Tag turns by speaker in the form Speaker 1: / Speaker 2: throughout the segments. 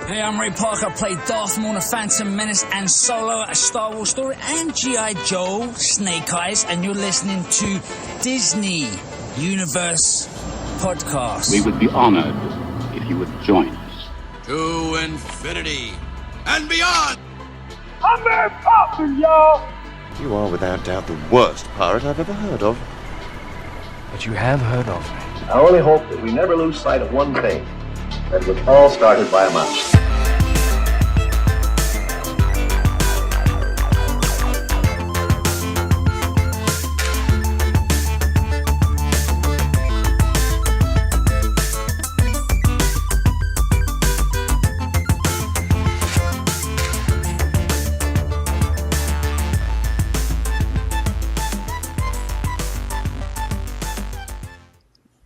Speaker 1: Hey, I'm Ray Parker. I played Darth Maul in The Phantom Menace and Solo, A Star Wars Story, and G.I. Joe, Snake Eyes, and you're listening to Disney Universe Podcast.
Speaker 2: We would be honored if you would join us.
Speaker 3: To infinity and beyond!
Speaker 4: I'm Mary Poppins, y'all!
Speaker 5: You are without doubt the worst pirate I've ever heard of.
Speaker 6: But you have heard of me.
Speaker 7: I only hope that we never lose sight of one thing. That was all started by a mouse.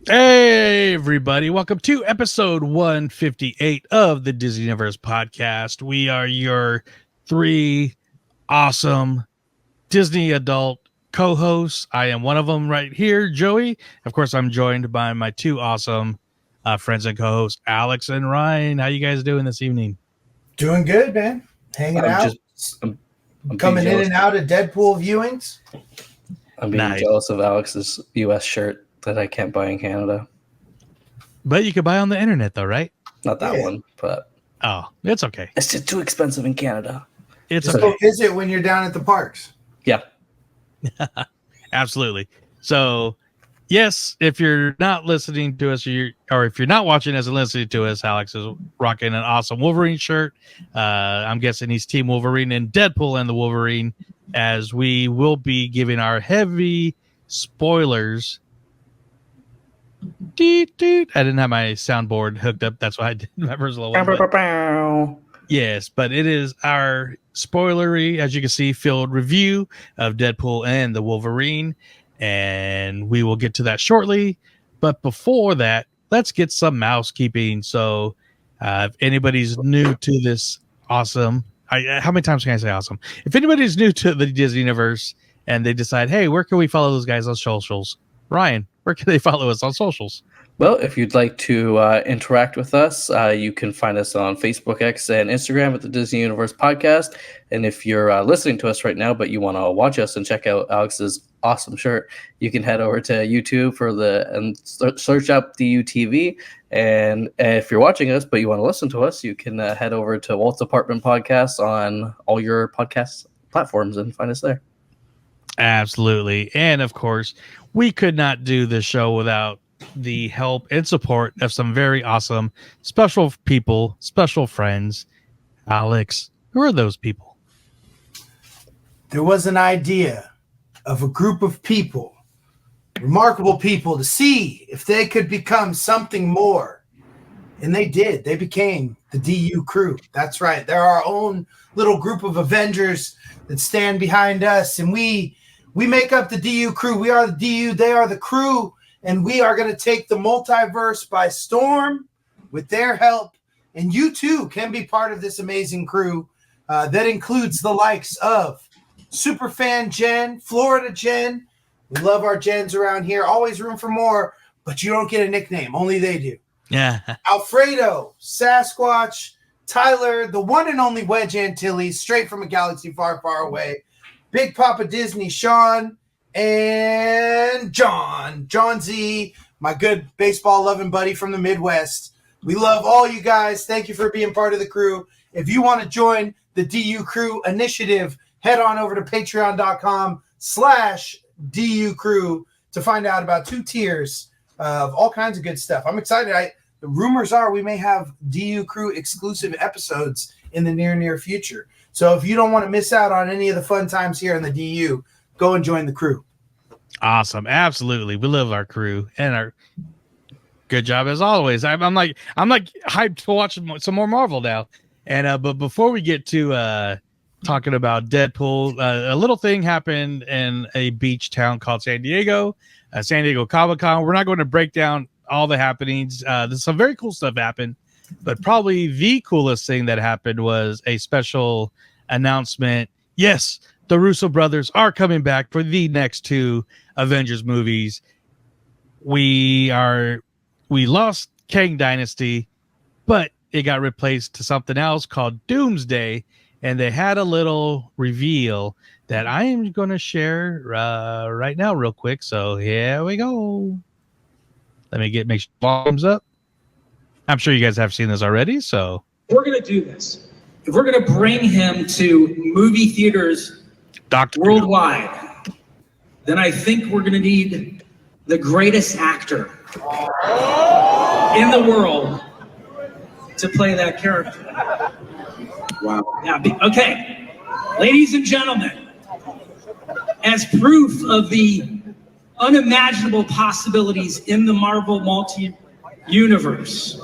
Speaker 8: Hey, everybody. Welcome to episode 158 of the Disney Universe Podcast. We are your three awesome Disney adult co-hosts. I am one of them right here, Joey. Of course, I'm joined by my two awesome friends and co-hosts, Alex and Ryan. How you guys doing this evening?
Speaker 9: Doing good, man. Hanging out. I'm coming in and out of Deadpool viewings.
Speaker 6: I'm being jealous of Alex's U.S. shirt that I can't buy in Canada.
Speaker 8: But you can buy on the internet, though, right?
Speaker 6: Not that one, but...
Speaker 8: Oh, it's okay.
Speaker 6: It's just too expensive in Canada.
Speaker 8: It's
Speaker 9: okay. Go visit when you're down at the parks.
Speaker 6: Yeah.
Speaker 8: Absolutely. So, yes, if you're not listening to us, or if you're not watching us and listening to us, Alex is rocking an awesome Wolverine shirt. I'm guessing he's Team Wolverine and Deadpool and the Wolverine, as we will be giving our heavy spoilers. I didn't have my soundboard hooked up. That's why I did my first little one. Yes, but it is our spoilery, as you can see, filled review of Deadpool and the Wolverine, and we will get to that shortly. But before that, let's get some housekeeping. So, if anybody's new to this awesome, how many times can I say awesome? If anybody's new to the Disney Universe and they decide, hey, where can we follow those guys on socials? Ryan, where can they follow us on socials?
Speaker 6: Well, if you'd like to interact with us, you can find us on Facebook, X, and Instagram at the Disney Universe Podcast. And if you're listening to us right now, but you want to watch us and check out Alex's awesome shirt, you can head over to YouTube and search up DUTV. And if you're watching us, but you want to listen to us, you can head over to Walt's Apartment Podcast on all your podcast platforms and find us there.
Speaker 8: Absolutely. And of course, we could not do this show without the help and support of some very awesome special people, special friends. Alex, who are those people?
Speaker 9: There was an idea of a group of people, remarkable people, to see if they could become something more. And they did. They became the DU crew. That's right. They're our own little group of Avengers that stand behind us. And we make up the DU crew. We are the DU. They are the crew. And we are going to take the multiverse by storm with their help. And you, too, can be part of this amazing crew that includes the likes of Superfan Jen, Florida Jen. We love our Jens around here. Always room for more, but you don't get a nickname. Only they do.
Speaker 8: Yeah.
Speaker 9: Alfredo, Sasquatch, Tyler, the one and only Wedge Antilles, straight from a galaxy far, far away. Big Papa Disney, Sean, and John Z, my good baseball-loving buddy from the Midwest. We love all you guys. Thank you for being part of the crew. If you want to join the DU Crew Initiative, head on over to patreon.com/DU Crew to find out about 2 tiers of all kinds of good stuff. I'm excited. The rumors are we may have DU Crew exclusive episodes in the near future. So if you don't want to miss out on any of the fun times here in the DU, go and join the crew.
Speaker 8: Awesome. Absolutely. We love our crew and our good job as always. I'm like hyped to watch some more Marvel now. And but before we get to talking about Deadpool, a little thing happened in a beach town called San Diego Comic-Con. We're not going to break down all the happenings. There's some very cool stuff happened, but probably the coolest thing that happened was a special announcement. Yes, the Russo brothers are coming back for the next 2 Avengers movies. we lost Kang Dynasty, but it got replaced to something else called Doomsday, and they had a little reveal that I am going to share right now real quick. So here we go. Let me make sure volume's up. I'm sure you guys have seen this already. So
Speaker 1: If we're going to do this, if we're going to bring him to movie theaters worldwide, then I think we're going to need the greatest actor in the world to play that character. Wow. Yeah, okay. Ladies and gentlemen, as proof of the unimaginable possibilities in the Marvel multi-universe,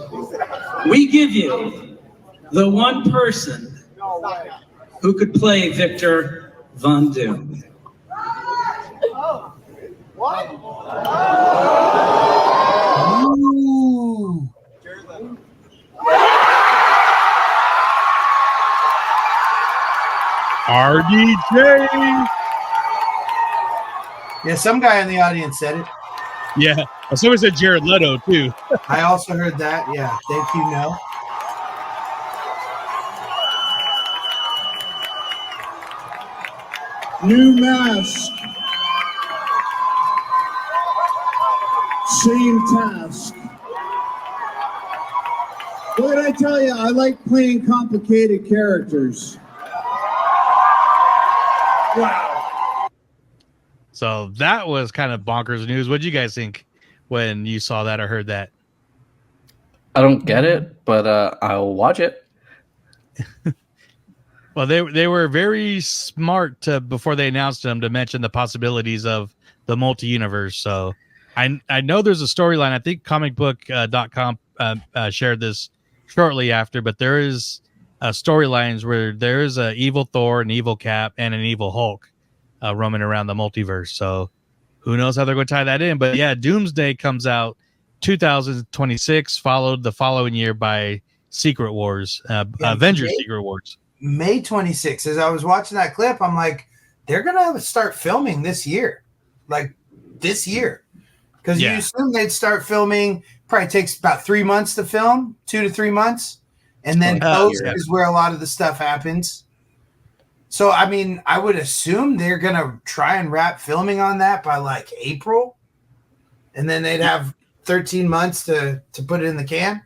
Speaker 1: we give you the one person who could play Victor Von Doom.
Speaker 9: Ooh.
Speaker 8: RDJ.
Speaker 9: Yeah, some guy in the audience said it.
Speaker 8: Yeah, someone said Jared Leto too.
Speaker 9: I also heard that. Yeah, thank you, no.
Speaker 10: New mask. Same task. What did I tell you? I like playing complicated characters.
Speaker 8: Wow. So that was kind of bonkers news. What did you guys think when you saw that or heard that?
Speaker 6: I don't get it, but I'll watch it.
Speaker 8: Well, they were very smart before they announced them to mention the possibilities of the multi-universe. So I know there's a storyline. I think comicbook.com shared this shortly after, but there is storylines where there is an evil Thor, an evil Cap, and an evil Hulk roaming around the multiverse. So who knows how they're going to tie that in? But yeah, Doomsday comes out 2026, followed the following year by Secret Wars, Avengers Secret Wars.
Speaker 9: May 26th. As I was watching that clip, I'm like, they're going to start filming this year. Like this year. Because you assume they'd start filming, probably takes about 3 months to film, 2 to 3 months. And then post is where a lot of the stuff happens. So, I mean, I would assume they're going to try and wrap filming on that by like April. And then they'd have 13 months to put it in the can.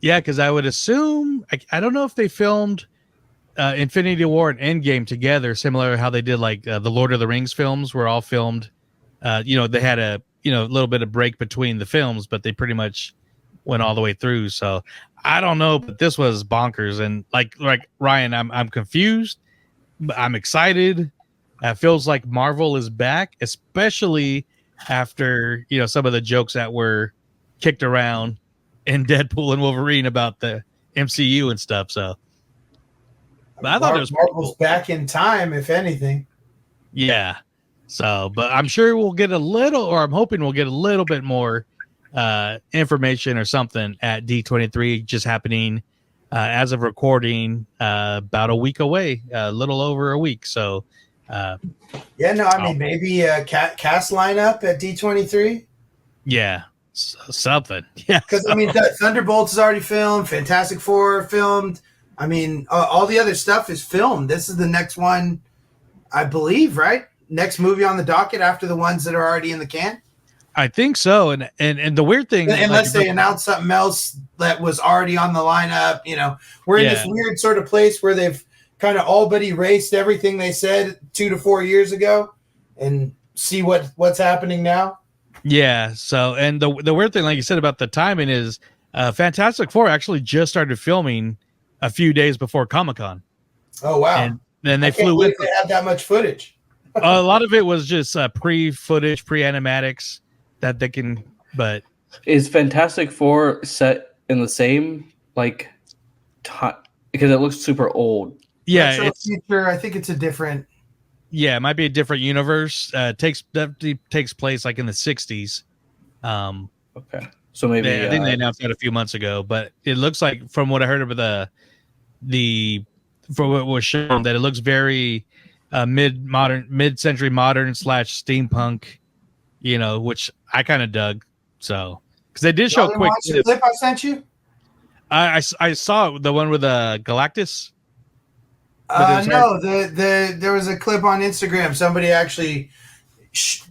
Speaker 8: Yeah, because I would assume, I don't know if they filmed Infinity War and Endgame together, similar to how they did like the Lord of the Rings films were all filmed. They had a little bit of break between the films, but they pretty much went all the way through. So I don't know, but this was bonkers. And like Ryan, I'm confused, but I'm excited. It feels like Marvel is back, especially after some of the jokes that were kicked around in Deadpool and Wolverine about the MCU and stuff. So, but I thought it was
Speaker 9: Marvel's back in time, if anything.
Speaker 8: Yeah. So, but I'm sure we'll get I'm hoping we'll get a little bit more information or something at D23, just happening as of recording about a week away, a little over a week. So,
Speaker 9: maybe a cast lineup at D23.
Speaker 8: Yeah, something. Yeah,
Speaker 9: because Thunderbolts is already filmed, Fantastic Four filmed. I mean, all the other stuff is filmed. This is the next one, I believe, right? Next movie on the docket after the ones that are already in the can.
Speaker 8: I think so. And the weird thing,
Speaker 9: unless they announce something else that was already on the lineup, we're in this weird sort of place where they've kind of all but erased everything they said 2 to 4 years ago, and see what's happening now.
Speaker 8: Yeah. So, and the weird thing, like you said about the timing, is Fantastic Four actually just started filming a few days before Comic-Con.
Speaker 9: Oh wow!
Speaker 8: And then they flew in.
Speaker 9: They had that much footage.
Speaker 8: A lot of it was just pre-footage, pre-animatics that they can. But
Speaker 6: is Fantastic Four set in the same time? Because it looks super old.
Speaker 8: Yeah,
Speaker 9: it's future. I think it's a different.
Speaker 8: Yeah, it might be a different universe. Definitely takes place like in the 60s.
Speaker 6: Okay, so maybe
Speaker 8: I think they announced that a few months ago, but it looks like, from what I heard of for what was shown, that it looks very mid-century modern / steampunk, which I kind of dug. So, because they did show a quick
Speaker 9: clip I sent you.
Speaker 8: I saw the one with Galactus.
Speaker 9: No, there was a clip on Instagram. Somebody actually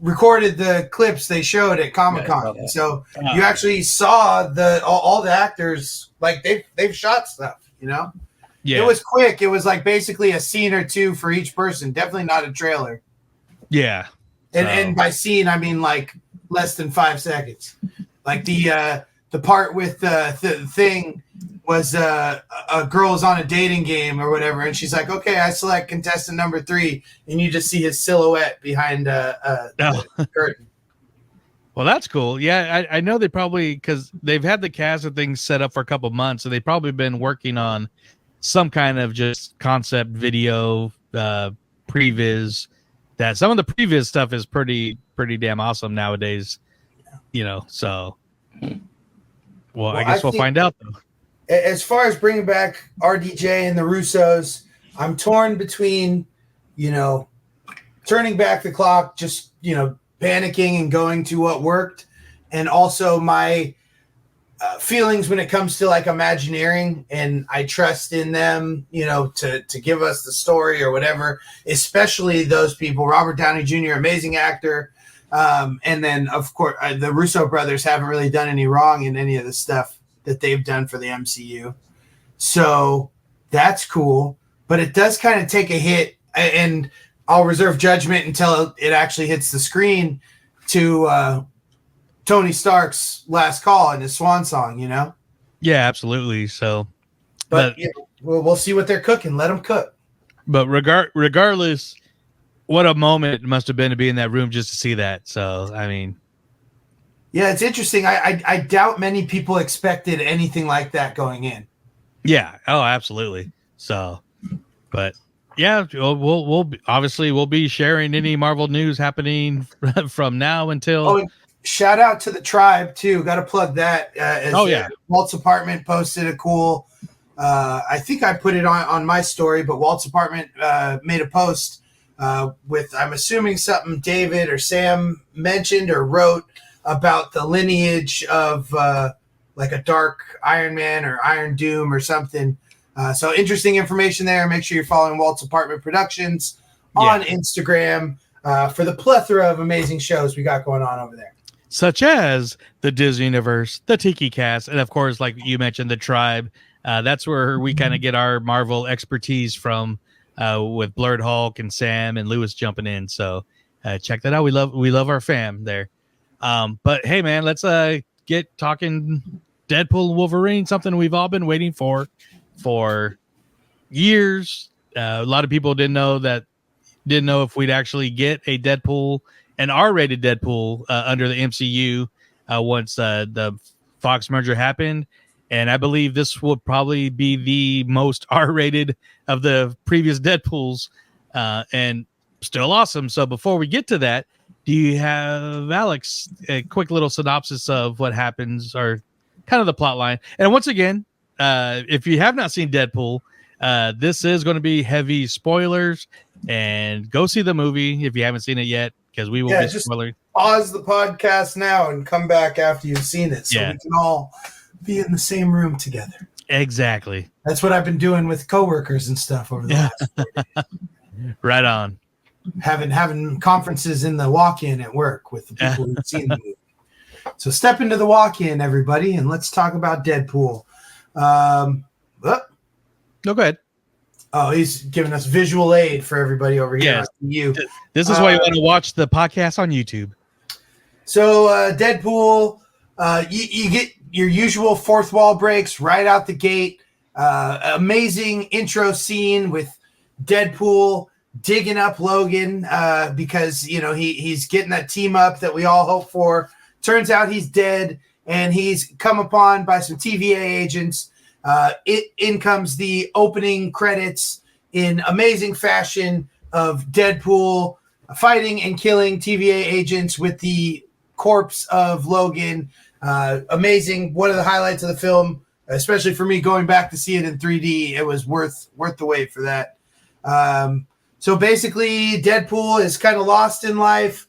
Speaker 9: recorded the clips they showed at Comic-Con.
Speaker 6: Yeah,
Speaker 9: so you actually saw all the actors, like they've shot stuff, you know?
Speaker 8: Yeah.
Speaker 9: It was quick. It was like basically a scene or two for each person. Definitely not a trailer.
Speaker 8: Yeah.
Speaker 9: And by scene, I mean like less than 5 seconds. Like the part with the thing was a girl is on a dating game or whatever, and she's like, "Okay, I select contestant number 3," and you just see his silhouette behind the curtain.
Speaker 8: Well, that's cool. Yeah, I know they probably, because they've had the cast of things set up for a couple months, so they've probably been working on some kind of just concept video previs. That some of the previs stuff is pretty damn awesome nowadays. You know, so. Well, I guess we'll find out though.
Speaker 9: As far as bringing back RDJ and the Russos, I'm torn between, turning back the clock, just, panicking and going to what worked, and also my feelings when it comes to like Imagineering, and I trust in them, to give us the story or whatever, especially those people. Robert Downey Jr., amazing actor. And then, of course, the Russo brothers haven't really done any wrong in any of the stuff that they've done for the MCU. So that's cool. But it does kind of take a hit, and I'll reserve judgment until it actually hits the screen, to Tony Stark's last call and his swan song,
Speaker 8: Yeah, absolutely. So,
Speaker 9: but we'll see what they're cooking. Let them cook.
Speaker 8: But regardless, what a moment it must have been to be in that room just to see that. So, I mean,
Speaker 9: yeah, it's interesting. I doubt many people expected anything like that going in.
Speaker 8: Yeah. Oh, absolutely. So, but yeah, we'll obviously we'll be sharing any Marvel news happening from now until.
Speaker 9: Oh, shout out to the Tribe too. Got to plug that. Walt's apartment posted a cool. I think I put it on my story, but Walt's apartment made a post with, I'm assuming, something David or Sam mentioned or wrote about the lineage of like a Dark Iron Man or Iron Doom or something. So interesting information there. Make sure you're following Walt's Apartment Productions on Instagram for the plethora of amazing shows we got going on over there.
Speaker 8: Such as the Disney Universe, the Tiki Cast, and of course, like you mentioned, the Tribe. That's where we kind of get our Marvel expertise from, with Blurred Hulk and Sam and Lewis jumping in. So check that out. We love our fam there. But hey, man, let's get talking Deadpool and Wolverine, something we've all been waiting for years. A lot of people didn't know if we'd actually get a Deadpool, an R-rated Deadpool under the MCU once the Fox merger happened. And I believe this will probably be the most R-rated of the previous Deadpools, and still awesome. So before we get to that, do you have, Alex, a quick little synopsis of what happens, or kind of the plot line? And once again, if you have not seen Deadpool, this is going to be heavy spoilers, and go see the movie if you haven't seen it yet, because we will be spoiling.
Speaker 9: Pause the podcast now and come back after you've seen it, so we can all be in the same room together.
Speaker 8: Exactly.
Speaker 9: That's what I've been doing with coworkers and stuff over the last 4 days.
Speaker 8: Right on.
Speaker 9: Having conferences in the walk-in at work with the people who've seen the movie. So step into the walk-in, everybody, and let's talk about Deadpool.
Speaker 8: No, go ahead.
Speaker 9: Oh, he's giving us visual aid for everybody over here.
Speaker 8: Yes. This is why you want to watch the podcast on YouTube.
Speaker 9: So Deadpool, you get your usual fourth wall breaks right out the gate. Amazing intro scene with Deadpool digging up Logan because he's getting that team up that we all hope for. Turns out he's dead, and he's come upon by some TVA agents. In comes the opening credits in amazing fashion of Deadpool fighting and killing TVA agents with the corpse of Logan. Amazing. One of the highlights of the film, especially for me going back to see it in 3D. It was worth the wait for that. So basically, Deadpool is kind of lost in life.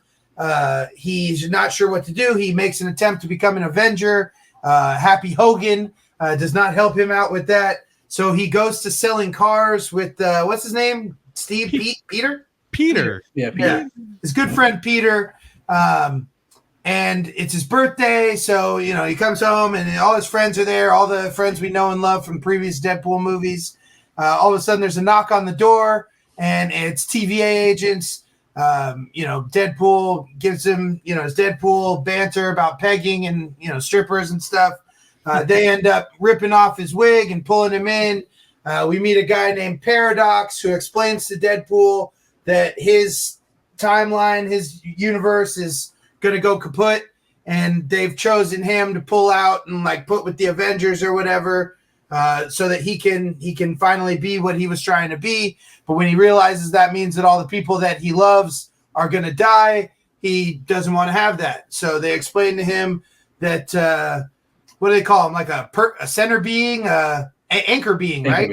Speaker 9: He's not sure what to do. He makes an attempt to become an Avenger. Happy Hogan does not help him out with that. So he goes to selling cars with, what's his name? Peter?
Speaker 8: Peter.
Speaker 6: Yeah, Peter.
Speaker 9: Yeah. His good friend Peter. And it's his birthday. So, he comes home and all his friends are there. All the friends we know and love from previous Deadpool movies. All of a sudden there's a knock on the door and it's TVA agents. Deadpool gives him, his Deadpool banter about pegging and, strippers and stuff. They end up ripping off his wig and pulling him in. We meet a guy named Paradox who explains to Deadpool that his timeline, his universe is going to go kaput, and they've chosen him to pull out and put with the Avengers or whatever, so that he can finally be what he was trying to be. But when he realizes that means that all the people that he loves are going to die, he doesn't want to have that. So they explain to him that what do they call him? A center being, anchor being, right?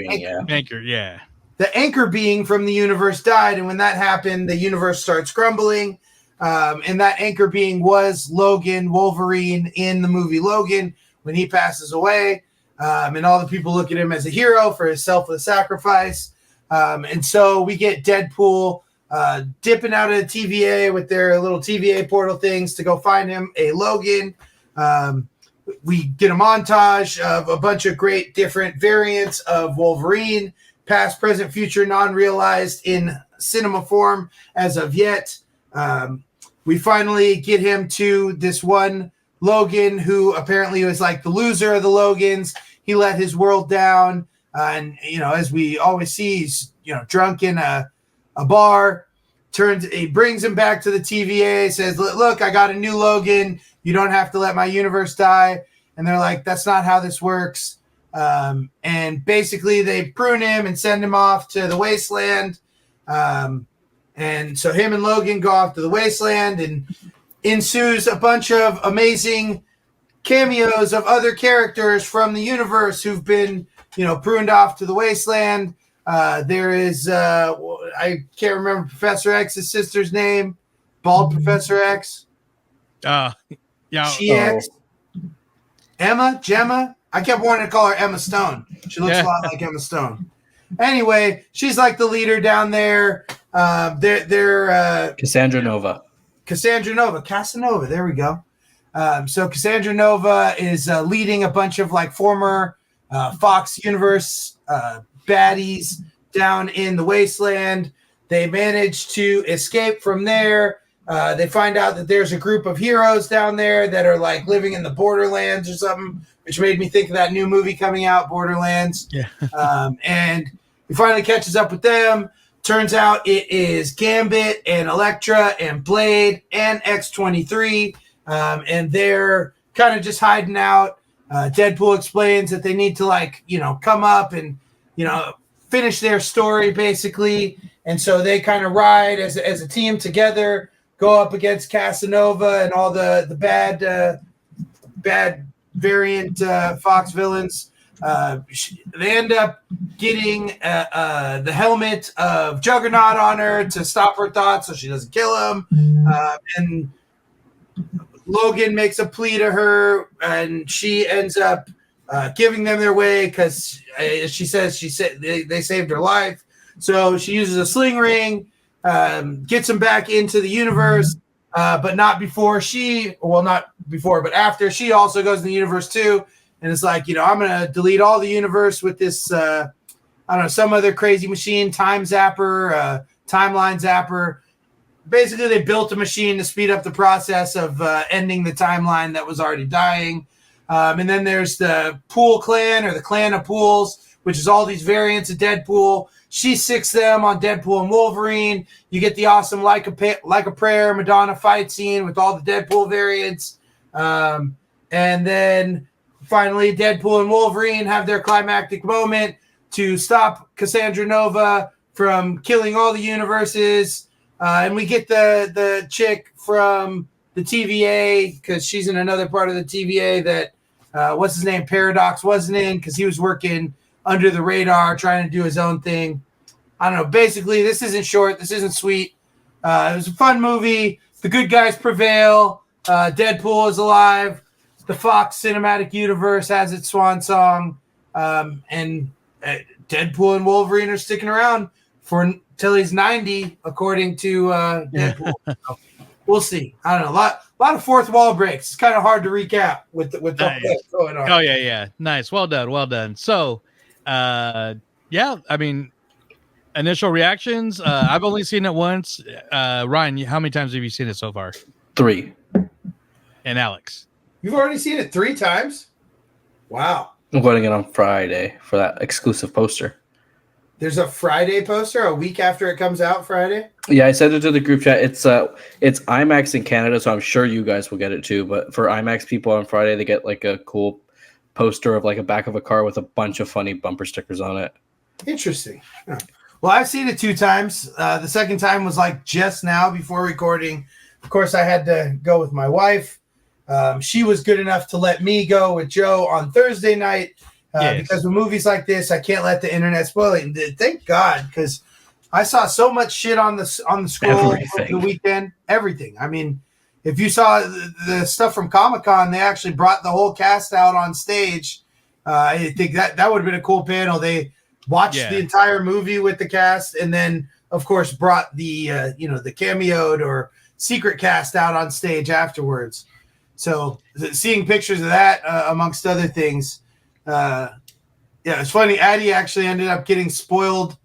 Speaker 8: Anchor, yeah.
Speaker 9: The anchor being from the universe died, and when that happened, the universe starts crumbling. And that anchor being was Logan, Wolverine in the movie Logan when he passes away. And all the people look at him as a hero for his selfless sacrifice. And so we get Deadpool dipping out of the TVA with their little TVA portal things to go find him a Logan. We get a montage of a bunch of great different variants of Wolverine, past, present, future, non-realized in cinema form as of yet. We finally get him to this one Logan who apparently was the loser of the Logans. He let his world down. And, as we always see, he's, drunk in a bar. He brings him back to the TVA, says, look, I got a new Logan. You don't have to let my universe die. And they're like, that's not how this works. And basically they prune him and send him off to the wasteland. And so him and Logan go off to the wasteland, and ensues a bunch of amazing cameos of other characters from the universe who've been, pruned off to the wasteland. There is, I can't remember Professor X's sister's name, bald Professor X.
Speaker 8: Yeah.
Speaker 9: She-X. Gemma. I kept wanting to call her Emma Stone. She looks a lot like Emma Stone. Anyway, she's the leader down there. They're
Speaker 6: Cassandra Nova.
Speaker 9: Casanova. There we go. So Cassandra Nova is leading a bunch of former Fox Universe baddies down in the wasteland. They manage to escape from there. They find out that there's a group of heroes down there that are living in the Borderlands or something, which made me think of that new movie coming out, Borderlands.
Speaker 8: Yeah.
Speaker 9: And he finally catches up with them. Turns out it is Gambit and Elektra and Blade and X-23. And they're kind of just hiding out. Deadpool explains that they need to come up and, finish their story basically. And so they kind of ride as a team together, go up against Casanova and all the bad variant Fox villains. They end up getting the helmet of Juggernaut on her to stop her thoughts so she doesn't kill him. And Logan makes a plea to her, and she ends up giving them their way because she said they saved her life. So she uses a sling ring, gets him back into the universe, but not before but after she also goes in the universe too. And it's I'm going to delete all the universe with this, some other crazy machine, time zapper, timeline zapper. Basically, they built a machine to speed up the process of ending the timeline that was already dying. And then there's the Pool Clan, or the Clan of Pools, which is all these variants of Deadpool. She sicks them on Deadpool and Wolverine. You get the awesome Like a Prayer Madonna fight scene with all the Deadpool variants. And then finally, Deadpool and Wolverine have their climactic moment to stop Cassandra Nova from killing all the universes. And we get the chick from the TVA, because she's in another part of the TVA that, what's his name, Paradox wasn't in, because he was working under the radar trying to do his own thing. I don't know. Basically, this isn't short. This isn't sweet. It was a fun movie. the good guys prevail. Deadpool is alive. The Fox Cinematic Universe has its swan song. And Deadpool and Wolverine are sticking around till he's 90, according to Deadpool. So we'll see. I don't know. A lot of fourth wall breaks. It's kind of hard to recap with the
Speaker 8: Nice.
Speaker 9: going on.
Speaker 8: Oh yeah. Nice. Well done. So, yeah, I mean, initial reactions. I've only seen it once. Ryan, how many times have you seen it so far?
Speaker 6: 3.
Speaker 8: And Alex,
Speaker 9: You've already seen it 3 times? Wow.
Speaker 6: I'm going to get on Friday for that exclusive poster.
Speaker 9: There's a Friday poster a week after it comes out Friday?
Speaker 6: Yeah, I sent it to the group chat. It's IMAX in Canada, so I'm sure you guys will get it too. But for IMAX people on Friday, they get like a cool poster of like a back of a car with a bunch of funny bumper stickers on it.
Speaker 9: Interesting. Huh. Well, I've seen it 2 times. The second time was like just now before recording. Of course, I had to go with my wife. She was good enough to let me go with Joe on Thursday night. Because with movies like this, I can't let the internet spoil it. Thank God, because I saw so much shit on the scroll over the weekend. Everything. I mean, if you saw the stuff from Comic-Con, they actually brought the whole cast out on stage. I think that would have been a cool panel. They watched the entire movie with the cast, and then, of course, brought the the cameoed or secret cast out on stage afterwards. So seeing pictures of that, amongst other things. It's funny. Addie actually ended up getting spoiled,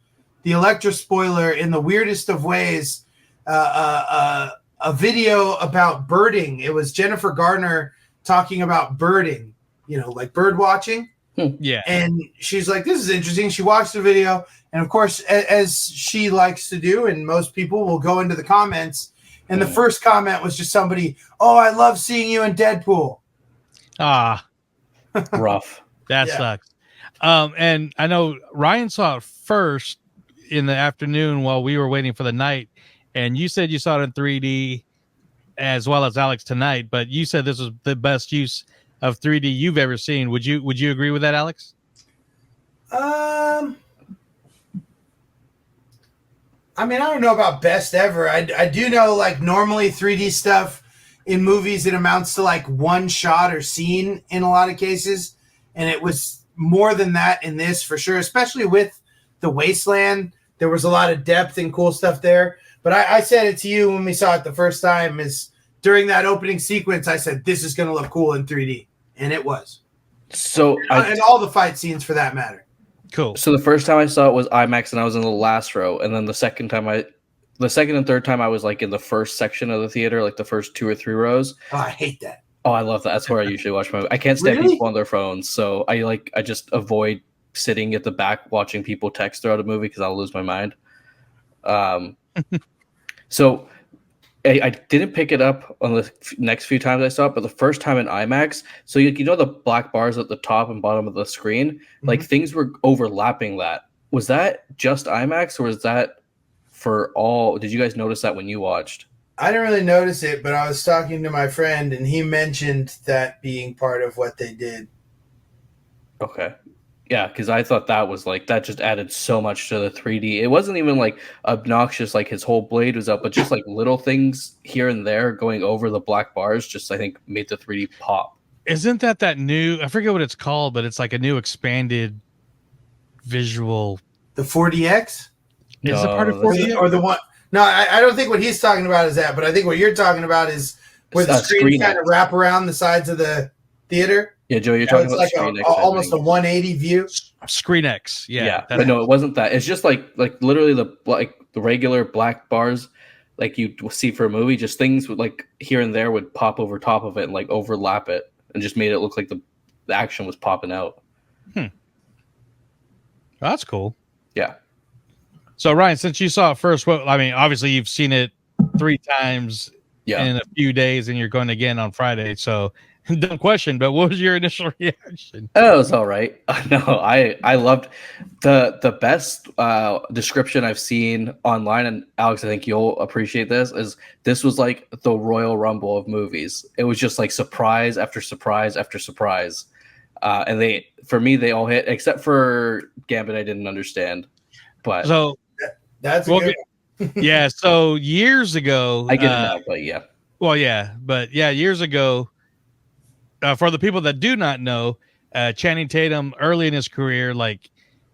Speaker 9: the Elektra spoiler, in the weirdest of ways. A video about birding. It was Jennifer Garner talking about birding, like bird watching.
Speaker 8: Yeah.
Speaker 9: And she's like, this is interesting. She watched the video. And of course, as she likes to do, and most people will go into the comments. And the first comment was just somebody, "Oh, I love seeing you in Deadpool."
Speaker 6: Rough.
Speaker 8: That sucks. And I know Ryan saw it first in the afternoon while we were waiting for the night, and you said you saw it in 3D as well as Alex tonight, but you said this was the best use of 3D you've ever seen. Would you agree with that, Alex?
Speaker 9: I mean, I don't know about best ever. I do know, like, normally 3D stuff in movies, it amounts to like one shot or scene in a lot of cases. And it was more than that in this for sure, especially with the Wasteland. There was a lot of depth and cool stuff there. But I said it to you when we saw it the first time, is during that opening sequence, I said, this is going to look cool in 3D. And it was.
Speaker 6: So
Speaker 9: and all the fight scenes for that matter.
Speaker 8: Cool.
Speaker 6: So the first time I saw it was IMAX, and I was in the last row. And then the second and third time I was like in the first section of the theater, like the first 2 or 3 rows.
Speaker 9: Oh, I hate that.
Speaker 6: Oh, I love that. That's where I usually watch my movie. I can't stand people on their phones, so I just avoid sitting at the back watching people text throughout a movie because I'll lose my mind. So I didn't pick it up on the next few times I saw it, but the first time in IMAX, so you know the black bars at the top and bottom of the screen, like things were overlapping that. Was that just IMAX, or was that for all? Did you guys notice that when you watched?
Speaker 9: I didn't really notice it, but I was talking to my friend, and he mentioned that being part of what they did.
Speaker 6: Okay. Yeah, because I thought that was like, that just added so much to the 3D. It wasn't even like obnoxious, like his whole blade was up, but just like little things here and there going over the black bars just, I think, made the 3D pop.
Speaker 8: Isn't that new, I forget what it's called, but it's like a new expanded visual.
Speaker 9: The 4DX?
Speaker 8: Is it part of 4DX?
Speaker 9: Or the one? No, I don't think what he's talking about is that, but I think what you're talking about is where the screen kind of wrap around the sides of the theater.
Speaker 6: Yeah, Joe, you're talking about
Speaker 9: like
Speaker 6: Screen X.
Speaker 9: Almost a 180 view.
Speaker 8: Screen X, yeah.
Speaker 6: But no, it wasn't that. It's just like literally the regular black bars like you see for a movie. Just things would like here and there would pop over top of it and like overlap it, and just made it look like the action was popping out.
Speaker 8: That's cool.
Speaker 6: Yeah.
Speaker 8: So Ryan, since you saw it first, obviously you've seen it 3 times in a few days, and you're going again on Friday. So, dumb question, but what was your initial reaction?
Speaker 6: Oh, it was all right. No, I loved the best description I've seen online, and Alex, I think you'll appreciate this. Is this was like the Royal Rumble of movies? It was just like surprise after surprise after surprise, and they all hit except for Gambit. I didn't understand, but
Speaker 9: that's a good
Speaker 8: Yeah. So years ago,
Speaker 6: I get it now, but yeah.
Speaker 8: Well, yeah, but yeah, years ago. For the people that do not know, Channing Tatum early in his career, like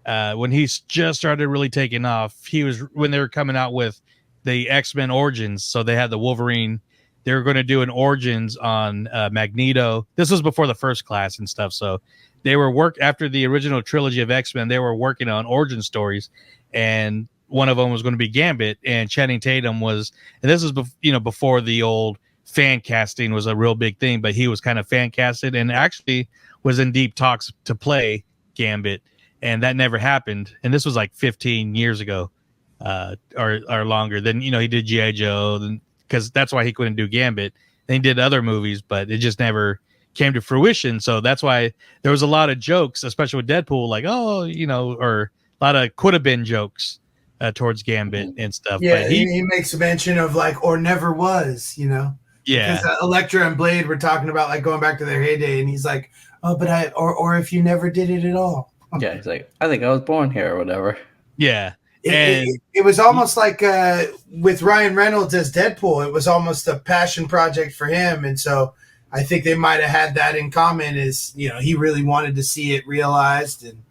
Speaker 8: when he's just started really taking off, he was when they were coming out with the X-Men Origins. So they had the Wolverine. They were going to do an Origins on Magneto. This was before the First Class and stuff. So they were after the original trilogy of X-Men. They were working on origin stories, and one of them was going to be Gambit. And Channing Tatum was, and this is before the old fan casting was a real big thing, but he was kind of fan casted and actually was in deep talks to play Gambit, and that never happened. And this was like 15 years ago, or longer. Then he did G.I. Joe, because that's why he couldn't do Gambit. Then he did other movies, but it just never came to fruition. So that's why there was a lot of jokes, especially with Deadpool, like or a lot of could have been jokes towards Gambit and stuff.
Speaker 9: Yeah,
Speaker 8: but
Speaker 9: he makes a mention of like or never was,
Speaker 8: Yeah,
Speaker 9: because Elektra and Blade were talking about like going back to their heyday, and he's like, "Oh, but or if you never did it at all."
Speaker 6: Yeah, he's like, I think I was born here or whatever.
Speaker 8: Yeah,
Speaker 9: it was almost like with Ryan Reynolds as Deadpool, it was almost a passion project for him, and so I think they might have had that in common. Is he really wanted to see it realized, and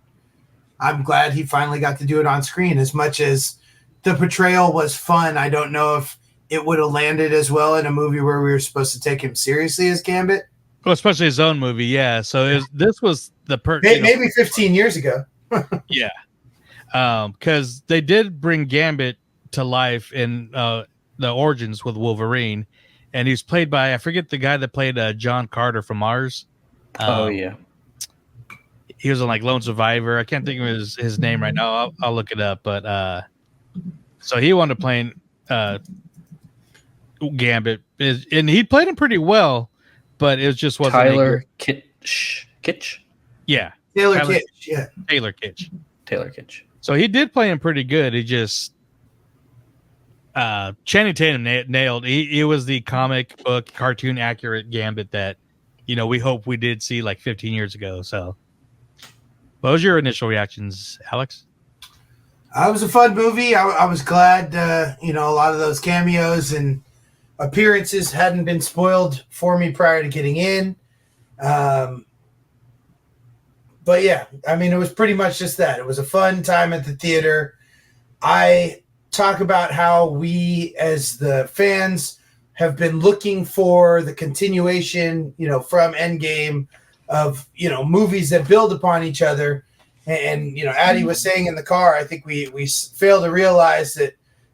Speaker 9: I'm glad he finally got to do it on screen. As much as the portrayal was fun, I don't know if it would have landed as well in a movie where we were supposed to take him seriously as Gambit.
Speaker 8: Well, especially his own movie, yeah. So this was the
Speaker 9: maybe 15 years ago.
Speaker 8: Yeah, because they did bring Gambit to life in the Origins with Wolverine, and he's played by, I forget the guy that played John Carter from Mars.
Speaker 6: Oh yeah,
Speaker 8: he was on like Lone Survivor. I can't think of his name right now. I'll look it up. But so he wanted to play Gambit, and he played him pretty well, but it just wasn't
Speaker 6: Tyler Kitsch.
Speaker 8: Yeah,
Speaker 9: Taylor Kitsch. Yeah,
Speaker 8: Taylor Kitsch.
Speaker 6: Taylor Kitsch.
Speaker 8: So he did play him pretty good. He just Channing Tatum nailed. He was the comic book cartoon accurate Gambit that we hope we did see like 15 years ago. So, what was your initial reactions, Alex?
Speaker 9: It was a fun movie. I was glad a lot of those cameos and appearances hadn't been spoiled for me prior to getting in. But yeah, I mean, it was pretty much just that. It was a fun time at the theater. I talk about how we as the fans have been looking for the continuation, from Endgame of, movies that build upon each other. And Addie was saying in the car, I think we failed to realize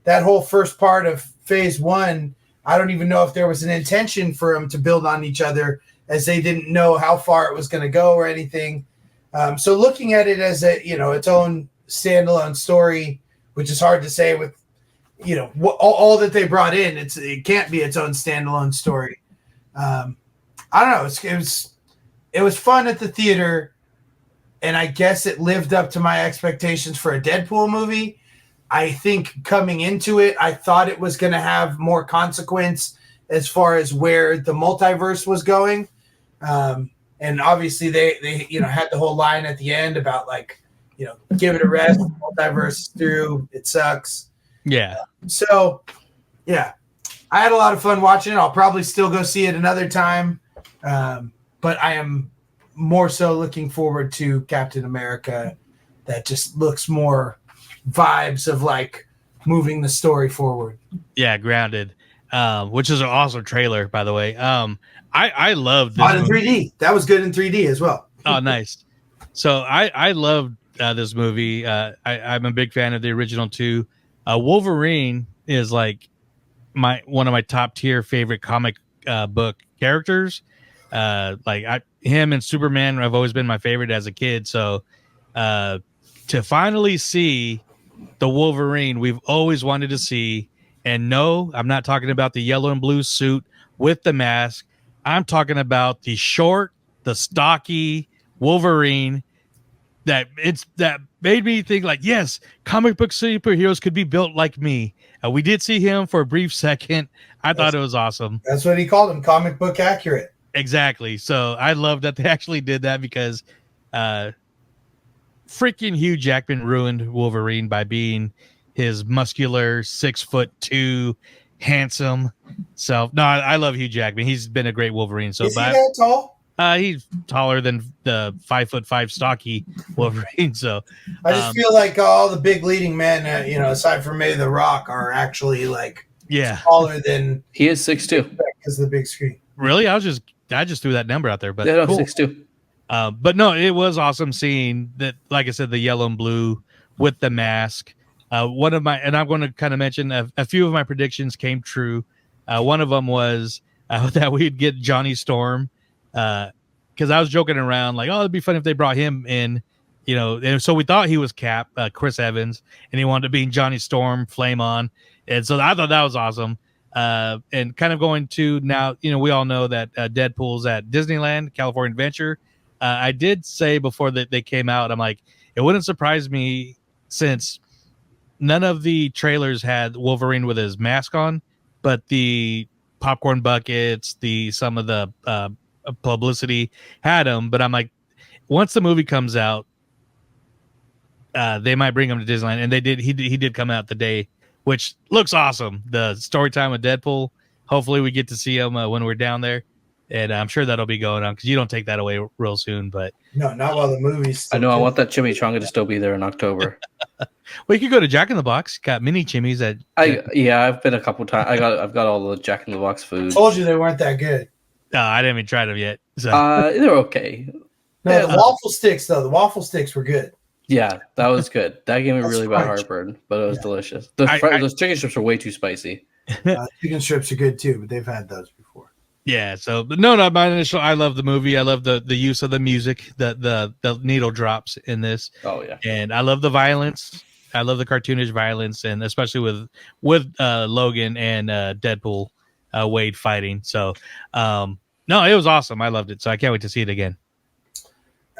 Speaker 9: that whole first part of phase one, I don't even know if there was an intention for them to build on each other, as they didn't know how far it was going to go or anything. So looking at it as its own standalone story, which is hard to say with, all that they brought in, it can't be its own standalone story. I don't know. It was fun at the theater, and I guess it lived up to my expectations for a Deadpool movie. I think coming into it, I thought it was going to have more consequence as far as where the multiverse was going. And obviously they had the whole line at the end about give it a rest, multiverse is through, it sucks.
Speaker 8: Yeah.
Speaker 9: So yeah, I had a lot of fun watching it. I'll probably still go see it another time. But I am more so looking forward to Captain America. That just looks more vibes of moving the story forward.
Speaker 8: Yeah, grounded. Which is an awesome trailer, by the way. I love this
Speaker 9: in 3D. That was good in 3D as well.
Speaker 8: Oh, nice. So I loved this movie. I'm a big fan of the original two. Wolverine is like one of my top tier favorite comic book characters. Him and Superman have always been my favorite as a kid. So to finally see the Wolverine we've always wanted to see, and no, I'm not talking about the yellow and blue suit with the mask. I'm talking about the short, the stocky Wolverine that made me think yes, comic book superheroes could be built like me. We did see him for a brief second. I thought it was awesome.
Speaker 9: That's what he called him, comic book accurate.
Speaker 8: Exactly. So I love that they actually did that, because freaking Hugh Jackman ruined Wolverine by being his muscular 6'2" handsome self. No, I love Hugh Jackman. He's been a great Wolverine. So
Speaker 9: Is he that tall?
Speaker 8: He's taller than the 5'5" stocky Wolverine. So
Speaker 9: I just feel like all the big leading men, aside from maybe The Rock, are actually like taller than
Speaker 6: he is 6'2"
Speaker 9: because of the big screen.
Speaker 8: Really, I just threw that number out there, but
Speaker 6: yeah, no,
Speaker 8: cool.
Speaker 6: 6'2".
Speaker 8: But no, it was awesome seeing that. Like I said, the yellow and blue with the mask. One of my, and I'm going to kind of mention a few of my predictions came true. One of them was that we'd get Johnny Storm, because I was joking around like, oh, it'd be fun if they brought him in, and so we thought he was Cap, Chris Evans, and he wanted to be Johnny Storm, Flame On, and so I thought that was awesome. And kind of going to now, we all know that Deadpool's at Disneyland, California Adventure. I did say before that they came out, I'm like, it wouldn't surprise me since none of the trailers had Wolverine with his mask on, but the popcorn buckets, some of the publicity had him. But I'm like, once the movie comes out, they might bring him to Disneyland, and they did. He did come out the day, which looks awesome. The story time with Deadpool. Hopefully, we get to see him when we're down there, and I'm sure that'll be going on because you don't take that away real soon. But
Speaker 9: no, not while the movie's.
Speaker 6: I know. I want that chimichanga to still be there in October.
Speaker 8: Well, you could go to Jack in the Box. Got mini chimis at.
Speaker 6: I've been a couple times. I've got all the Jack in the Box food.
Speaker 9: I told you they weren't that good.
Speaker 8: No, I didn't even try them yet. So.
Speaker 6: They're okay.
Speaker 9: No, the waffle sticks though. The waffle sticks were good.
Speaker 6: Yeah, that was good. That gave me really bad heartburn, but it was delicious. Those chicken strips are way too spicy.
Speaker 9: Chicken strips are good too, but they've had those before.
Speaker 8: Yeah, so no, my initial. I love the movie. I love the use of the music, the needle drops in this.
Speaker 6: Oh yeah,
Speaker 8: and I love the violence. I love the cartoonish violence, and especially with Logan and Deadpool, Wade fighting. So, no, it was awesome. I loved it. So I can't wait to see it again.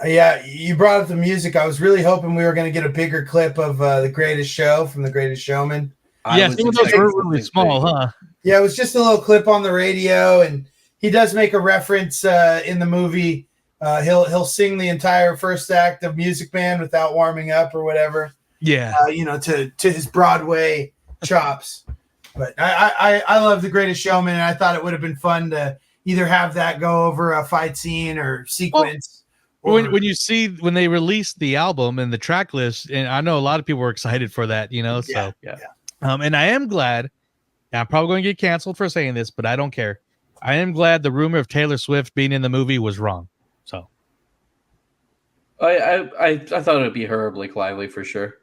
Speaker 9: Yeah, you brought up the music. I was really hoping we were going to get a bigger clip of The Greatest Show from The Greatest Showman.
Speaker 8: Yes, those were really small, huh?
Speaker 9: Yeah, it was just a little clip on the radio, and he does make a reference in the movie. He'll sing the entire first act of Music Man without warming up or whatever.
Speaker 8: Yeah,
Speaker 9: to his Broadway chops. But I love The Greatest Showman, and I thought it would have been fun to either have that go over a fight scene or sequence.
Speaker 8: When when they released the album and the track list, and I know a lot of people were excited for that, So
Speaker 9: yeah.
Speaker 8: And I am glad. I'm probably going to get canceled for saying this, but I don't care. I am glad the rumor of Taylor Swift being in the movie was wrong. So,
Speaker 6: I thought it would be her or Blake Lively for sure.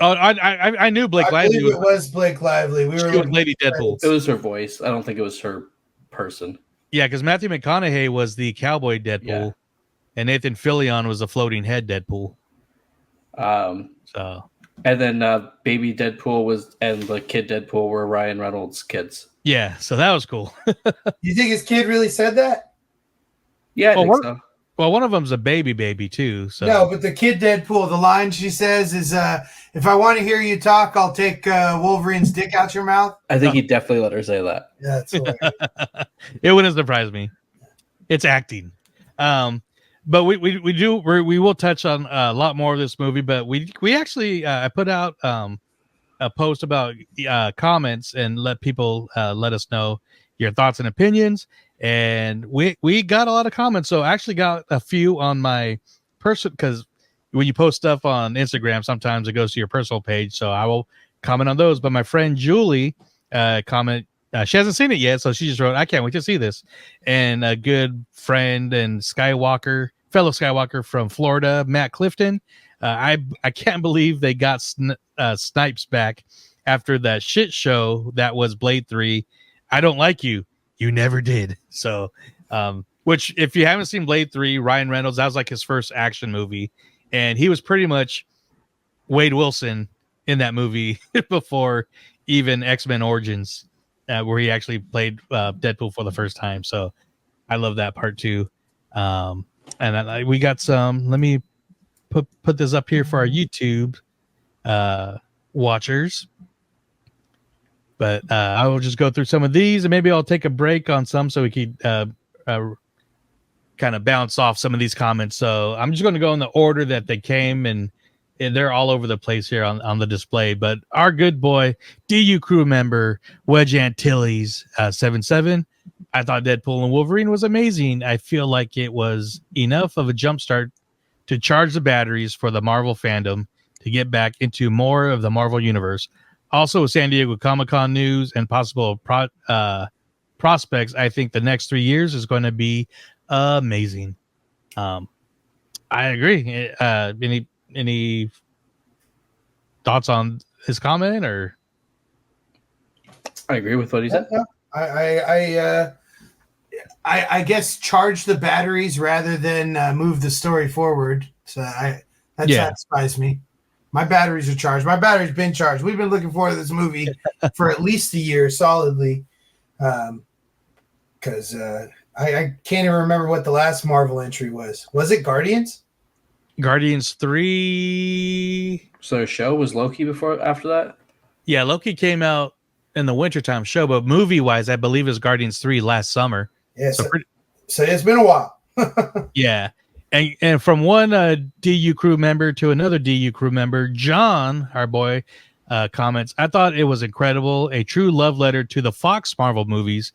Speaker 8: Oh, I knew Blake Lively.
Speaker 9: It was Blake Lively.
Speaker 8: She was Lady Deadpool.
Speaker 6: It was her voice. I don't think it was her person.
Speaker 8: Yeah, because Matthew McConaughey was the cowboy Deadpool, and Nathan Fillion was the floating head Deadpool.
Speaker 6: And then baby Deadpool and the kid Deadpool were Ryan Reynolds' kids.
Speaker 8: Yeah, so that was cool.
Speaker 9: You think his kid really said that?
Speaker 6: Yeah, I think so.
Speaker 8: Well, one of them's a baby too. So
Speaker 9: no, but the kid Deadpool, the line she says is, "If I want to hear you talk, I'll take Wolverine's dick out your mouth."
Speaker 6: I think he definitely let her say that.
Speaker 9: Yeah, that's hilarious.
Speaker 8: It wouldn't surprise me. It's acting. But we will touch on a lot more of this movie. But we actually I put out a post about comments and let people let us know your thoughts and opinions. And we got a lot of comments. So I actually got a few on my personal, because when you post stuff on Instagram, sometimes it goes to your personal page. So I will comment on those. But my friend Julie comment. She hasn't seen it yet, so she just wrote, "I can't wait to see this." And a good friend and fellow Skywalker from Florida, Matt Clifton. I can't believe they got Snipes back after that shit show that was Blade 3. I don't like you. You never did. So, which if you haven't seen Blade 3, Ryan Reynolds, that was like his first action movie. And he was pretty much Wade Wilson in that movie before even X-Men Origins. Where he actually played Deadpool for the first time. So I love that part too. And we got some, let me put this up here for our YouTube watchers. But I will just go through some of these, and maybe I'll take a break on some so we can kind of bounce off some of these comments. So I'm just going to go in the order that they came, and they're all over the place here on the display. But our good boy, DU crew member, Wedge Antilles, 77. I thought Deadpool and Wolverine was amazing. I feel like it was enough of a jumpstart to charge the batteries for the Marvel fandom to get back into more of the Marvel universe. Also, with San Diego Comic-Con news and possible prospects, I think the next 3 years is going to be amazing. I agree. Any thoughts on his comment? Or
Speaker 6: I agree with what he said.
Speaker 9: I guess charge the batteries rather than move the story forward. So that satisfies me. My batteries are charged. My battery's been charged. We've been looking forward to this movie for at least a year solidly. Because I can't even remember what the last Marvel entry was. Was it Guardians?
Speaker 8: Guardians 3.
Speaker 6: So the show was Loki after that?
Speaker 8: Yeah, Loki came out in the wintertime show, but movie-wise, I believe it was Guardians 3 last summer.
Speaker 9: Yeah, so it's been a while.
Speaker 8: Yeah. And from one DU crew member to another DU crew member, John, our boy, comments, I thought it was incredible. A true love letter to the Fox Marvel movies.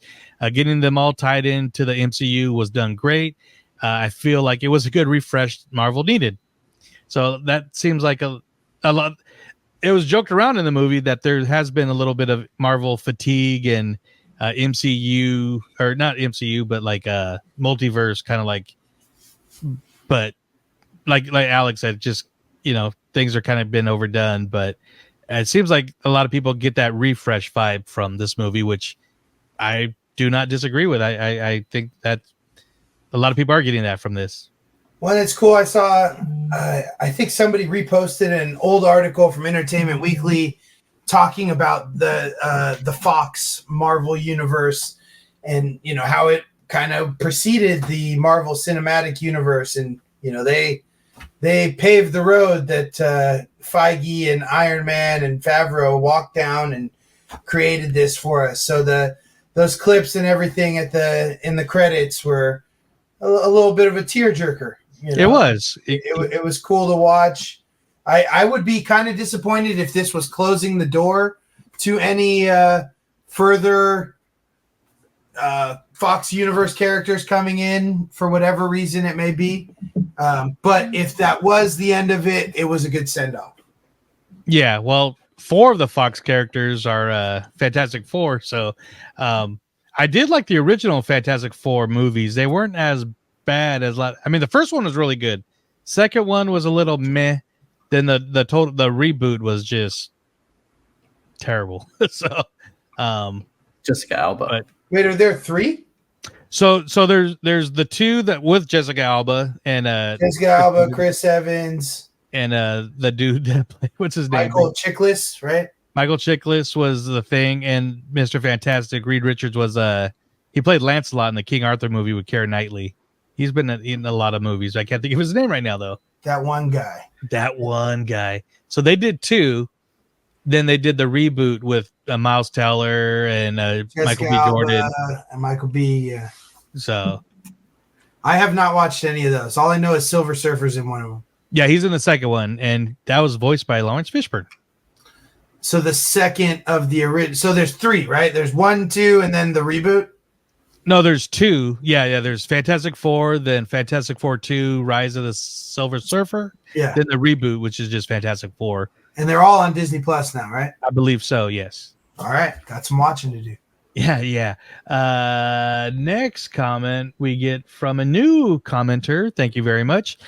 Speaker 8: Getting them all tied into the MCU was done great. I feel like it was a good refresh Marvel needed. So that seems like a lot. It was joked around in the movie that there has been a little bit of Marvel fatigue and MCU, or not MCU, but like multiverse kind of like. But like Alex said, just, things are kind of been overdone. But it seems like a lot of people get that refresh vibe from this movie, which I do not disagree with. I think that a lot of people are getting that from this.
Speaker 9: Well, it's cool. I saw, I think somebody reposted an old article from Entertainment Weekly talking about the Fox Marvel universe and, how it kind of preceded the Marvel Cinematic Universe. And, they paved the road that Feige and Iron Man and Favreau walked down and created this for us. So those clips and everything in the credits were a little bit of a tearjerker.
Speaker 8: It was.
Speaker 9: It was cool to watch. I would be kind of disappointed if this was closing the door to any further Fox Universe characters coming in for whatever reason it may be. But if that was the end of it, it was a good send-off.
Speaker 8: Yeah, well, 4 of the Fox characters are Fantastic Four. So I did like the original Fantastic Four movies. They weren't as bad as the first one was really good. Second one was a little meh. Then the reboot was just terrible. So
Speaker 6: Jessica Alba.
Speaker 9: Wait, are there 3?
Speaker 8: So there's the 2 that with Jessica Alba and
Speaker 9: Jessica Alba, Chris Evans,
Speaker 8: and the dude that played, what's his name?
Speaker 9: Michael Chiklis, right?
Speaker 8: Michael Chiklis was the thing, and Mr. Fantastic, Reed Richards was he played Lancelot in the King Arthur movie with Keira Knightley. He's been in a lot of movies. I can't think of his name right now though.
Speaker 9: That one guy. So they did 2. Then they did the reboot with Miles Teller and Michael B. Jordan and Michael B. Yeah.
Speaker 8: So
Speaker 9: I have not watched any of those. All I know is Silver Surfer's in one of them.
Speaker 8: Yeah, he's in the second one, and that was voiced by Lawrence Fishburne.
Speaker 9: So the second of the original. So there's 3, right? There's 1, 2, and then the reboot.
Speaker 8: No, there's 2. Yeah. There's Fantastic Four, then Fantastic Four 2, Rise of the Silver Surfer.
Speaker 9: Yeah.
Speaker 8: Then the reboot, which is just Fantastic Four.
Speaker 9: And they're all on Disney Plus now, right?
Speaker 8: I believe so, yes.
Speaker 9: All right. Got some watching to do.
Speaker 8: Yeah. Next comment we get from a new commenter. Thank you very much.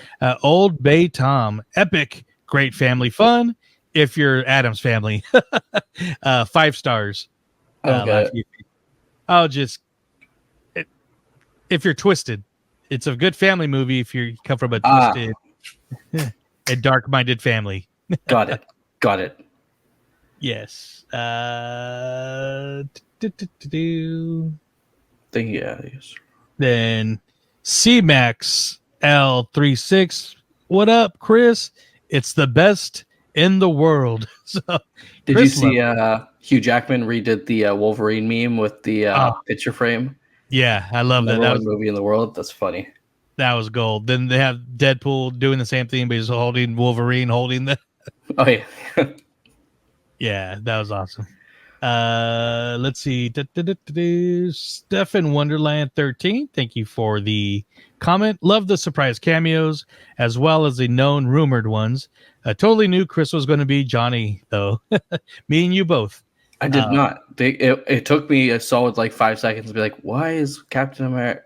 Speaker 8: Old Bay Tom. Epic. Great family fun. If you're Adam's family. 5 stars.
Speaker 6: Okay.
Speaker 8: If you're twisted. It's a good family movie if you come from a twisted and dark-minded family.
Speaker 6: Got it.
Speaker 8: Yes.
Speaker 6: Yes.
Speaker 8: Then C-Max L36. What up, Chris? It's the best in the world. So,
Speaker 6: did Chris, you see Hugh Jackman redid the Wolverine meme with the picture frame?
Speaker 8: Yeah, I love that.
Speaker 6: That was movie in the world. That's funny.
Speaker 8: That was gold. Then they have Deadpool doing the same thing, but he's holding Wolverine, holding the.
Speaker 6: Oh yeah.
Speaker 8: Yeah, that was awesome. Let's see. Stefan Wonderland 13. Thank you for the comment. Love the surprise cameos as well as the known rumored ones. Totally knew Chris was going to be Johnny, though. Me and you both.
Speaker 6: I did not. It took me a solid like 5 seconds to be like, why is Captain America?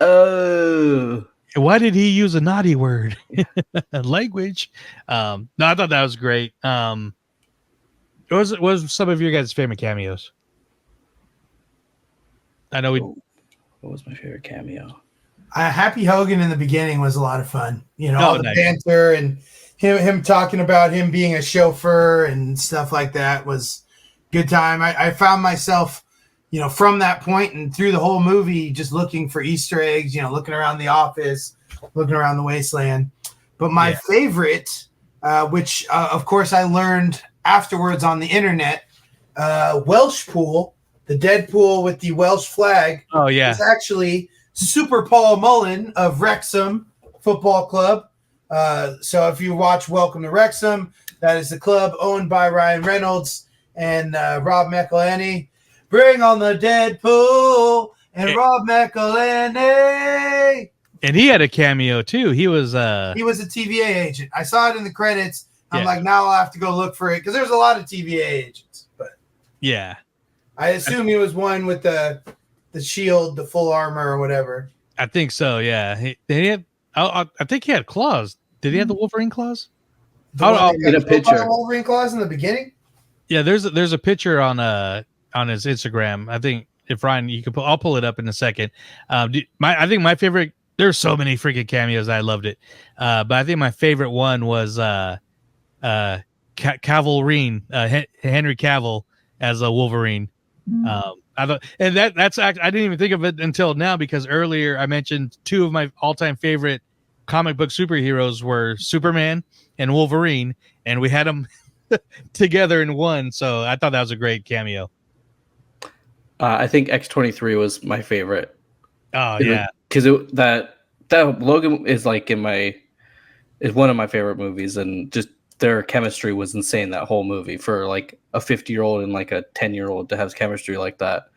Speaker 6: Oh.
Speaker 8: Why did he use a naughty word? Language. No, I thought that was great. What was some of your guys' favorite cameos? I know
Speaker 6: What was my favorite cameo?
Speaker 9: Happy Hogan in the beginning was a lot of fun. You know, all the
Speaker 8: nice.
Speaker 9: banter and him talking about him being a chauffeur and stuff like that was good time. I found myself, you know, from that point and through the whole movie, just looking for Easter eggs, you know, looking around the office, looking around the wasteland. But my favorite, which of course I learned afterwards on the internet, Welsh Pool, the Deadpool with the Welsh flag.
Speaker 8: Oh yeah,
Speaker 9: is actually Super Paul Mullen of Wrexham Football Club. So if you watch Welcome to Wrexham, that is the club owned by Ryan Reynolds and Rob McElhenney. Bring on the Deadpool and Rob McElhenney.
Speaker 8: And he had a cameo too. He was a
Speaker 9: TVA agent. I saw it in the credits. I'm like, now I'll have to go look for it because there's a lot of TVA agents. But
Speaker 8: yeah,
Speaker 9: I assume he was one with the shield, the full armor, or whatever.
Speaker 8: I think so. Yeah, he had. I think he had claws. Did he have the Wolverine claws?
Speaker 6: I'll get a picture.
Speaker 9: Wolverine claws in the beginning.
Speaker 8: Yeah, there's a picture on his Instagram. I think if Ryan, you can I'll pull it up in a second. I think my favorite. There's so many freaking cameos. I loved it. But I think my favorite one was Cavalrine, Henry Cavill as a Wolverine. I thought, and that's I didn't even think of it until now because earlier I mentioned two of my all-time favorite comic book superheroes were Superman and Wolverine, and we had them together in one. So I thought that was a great cameo.
Speaker 6: I think X-23 was my favorite.
Speaker 8: Oh yeah,
Speaker 6: because that Logan is like is one of my favorite movies, and just their chemistry was insane. That whole movie for like a 50-year-old and like a 10-year-old to have chemistry like that.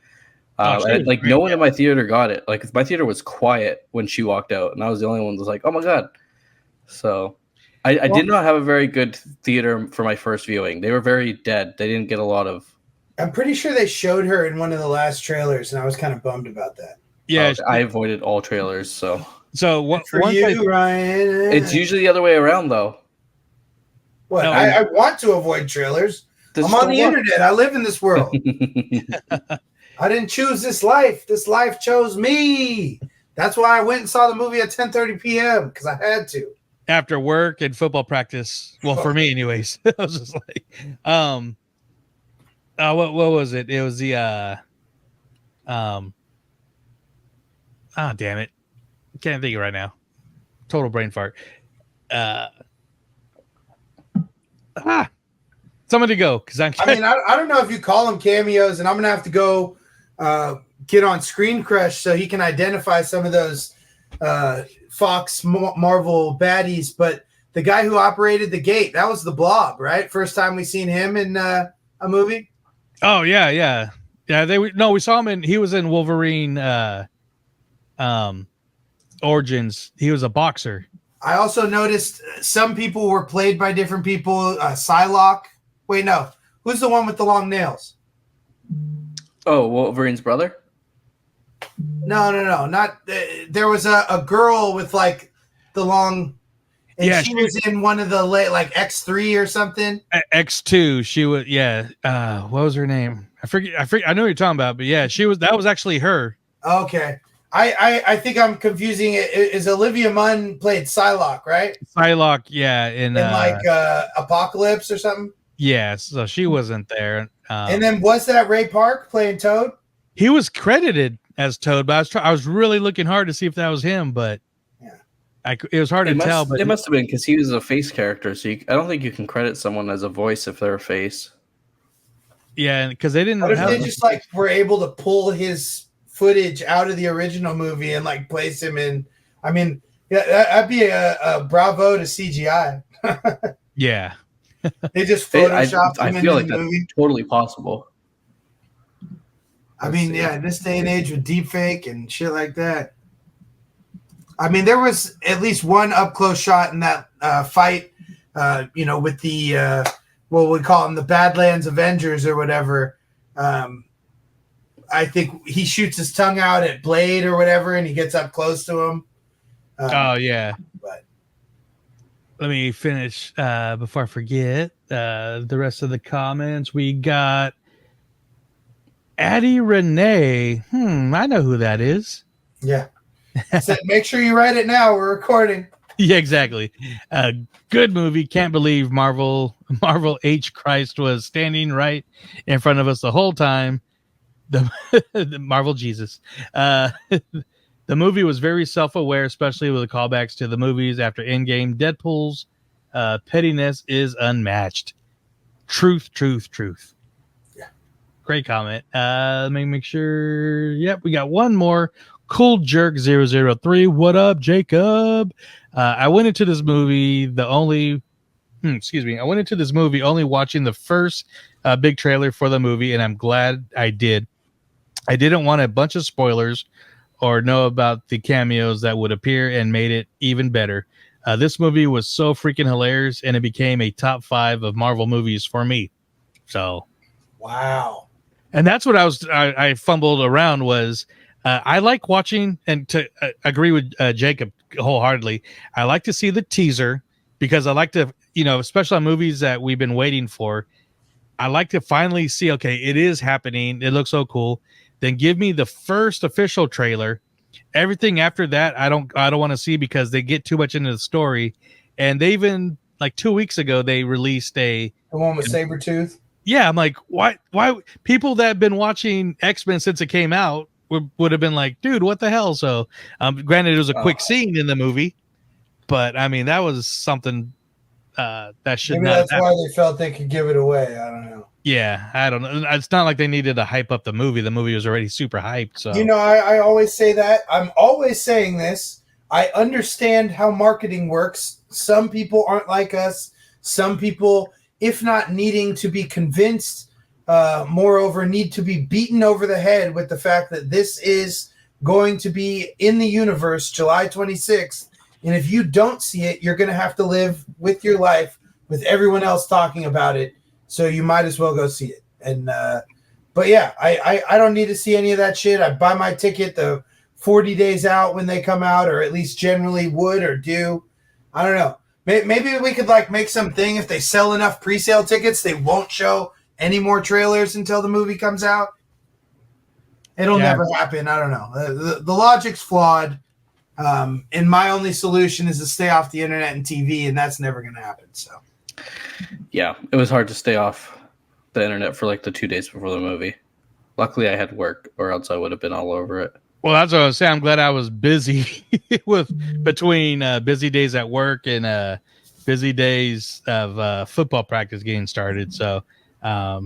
Speaker 6: No one in my theater got it. Like my theater was quiet when she walked out, and I was the only one that was like, "Oh my god!" So I did not have a very good theater for my first viewing. They were very dead. They didn't get a lot of.
Speaker 9: I'm pretty sure they showed her in one of the last trailers, and I was kind of bummed about that.
Speaker 8: Yeah,
Speaker 6: I avoided all trailers. So
Speaker 8: what
Speaker 9: for you, Ryan?
Speaker 6: It's usually the other way around, though.
Speaker 9: What? No, I want to avoid trailers. I'm on the internet. I live in this world. I didn't choose this life. This life chose me. That's why I went and saw the movie at 10:30 p.m. because I had to.
Speaker 8: After work and football practice. Well, for me, anyways. I was just like, what was it? It was the damn it. Can't think of it right now. Total brain fart. Somebody go because I
Speaker 9: don't know if you call them cameos, and I'm gonna have to go get on Screen Crush so he can identify some of those Fox Marvel baddies. But the guy who operated the gate, that was the Blob, right? First time we seen him in a movie.
Speaker 8: Oh yeah. We saw him he was in Wolverine Origins. He was a boxer.
Speaker 9: I also noticed some people were played by different people. Psylocke. Wait, no. Who's the one with the long nails?
Speaker 6: Oh, Wolverine's brother?
Speaker 9: No. Not. There was a girl with like the long. And she was in one of the like X3 or something.
Speaker 8: X2. She was. Yeah. What was her name? I forget. I know what you're talking about, but yeah, she was. That was actually her.
Speaker 9: Okay. I think I'm confusing it. Is Olivia Munn played Psylocke, right?
Speaker 8: Psylocke, yeah, in
Speaker 9: like Apocalypse or something.
Speaker 8: Yeah, so she wasn't there.
Speaker 9: And then was that Ray Park playing Toad?
Speaker 8: He was credited as Toad, but I was really looking hard to see if that was him, but it was hard to tell. But
Speaker 6: it must have been because he was a face character, so I don't think you can credit someone as a voice if they're a face.
Speaker 8: Yeah, because they didn't.
Speaker 9: What if they just like were able to pull his footage out of the original movie and like place him in? I mean, Yeah, that'd be a bravo to CGI.
Speaker 8: Yeah.
Speaker 9: They just photoshopped
Speaker 6: I
Speaker 9: him
Speaker 6: feel
Speaker 9: into
Speaker 6: like
Speaker 9: the
Speaker 6: that's
Speaker 9: movie.
Speaker 6: totally possible.
Speaker 9: I mean, yeah, in this day and age with deepfake and shit like that. I mean, there was at least one up close shot in that fight, with the what we call them, the Badlands Avengers or whatever. I think he shoots his tongue out at Blade or whatever, and he gets up close to him.
Speaker 8: Oh yeah.
Speaker 9: But
Speaker 8: let me finish before I forget the rest of the comments. We got Addie Renee. I know who that is.
Speaker 9: yeah. So make sure you write it now. We're recording.
Speaker 8: Yeah, exactly. Good movie. Can't believe Marvel H. Christ was standing right in front of us the whole time. The Marvel Jesus. The movie was very self-aware, especially with the callbacks to the movies after Endgame. Deadpool's pettiness is unmatched. Truth.
Speaker 9: Yeah.
Speaker 8: Great comment. Let me make sure. Yep, we got one more. Cool Jerk 003. What up, Jacob? I went into this movie only watching the first big trailer for the movie, and I'm glad I did. I didn't want a bunch of spoilers or know about the cameos that would appear, and made it even better. This movie was so freaking hilarious, and it became a top 5 of Marvel movies for me. So,
Speaker 9: wow.
Speaker 8: And that's what I fumbled around was I like watching, and to agree with Jacob wholeheartedly, I like to see the teaser because I like to, especially on movies that we've been waiting for. I like to finally see, okay, it is happening. It looks so cool. Then give me the first official trailer. Everything after that, I don't want to see because they get too much into the story. And they even, like 2 weeks ago, they released the
Speaker 9: one with Sabretooth.
Speaker 8: Yeah, I'm like, why people that have been watching X-Men since it came out would have been like, dude, what the hell? So, granted, it was a quick scene in the movie, but I mean, that was something that should
Speaker 9: Maybe
Speaker 8: not.
Speaker 9: That's why they felt they could give it away. I don't know.
Speaker 8: Yeah, I don't know. It's not like they needed to hype up the movie. The movie was already super hyped. So
Speaker 9: I always say that. I'm always saying this. I understand how marketing works. Some people aren't like us. Some people, if not needing to be convinced, moreover, need to be beaten over the head with the fact that this is going to be in the universe July 26th. And if you don't see it, you're going to have to live with your life with everyone else talking about it. So you might as well go see it. And but yeah, I don't need to see any of that shit. I buy my ticket the 40 days out when they come out, or at least generally would or do. I don't know. Maybe we could make something if they sell enough pre-sale tickets, they won't show any more trailers until the movie comes out. It'll never happen. I don't know. The logic's flawed. And my only solution is to stay off the internet and TV, and that's never going to happen. So,
Speaker 6: yeah, it was hard to stay off the internet for the 2 days before the movie. Luckily, I had work, or else I would have been all over it.
Speaker 8: Well, that's what I was saying. I'm glad I was busy between busy days at work and busy days of football practice getting started. So, I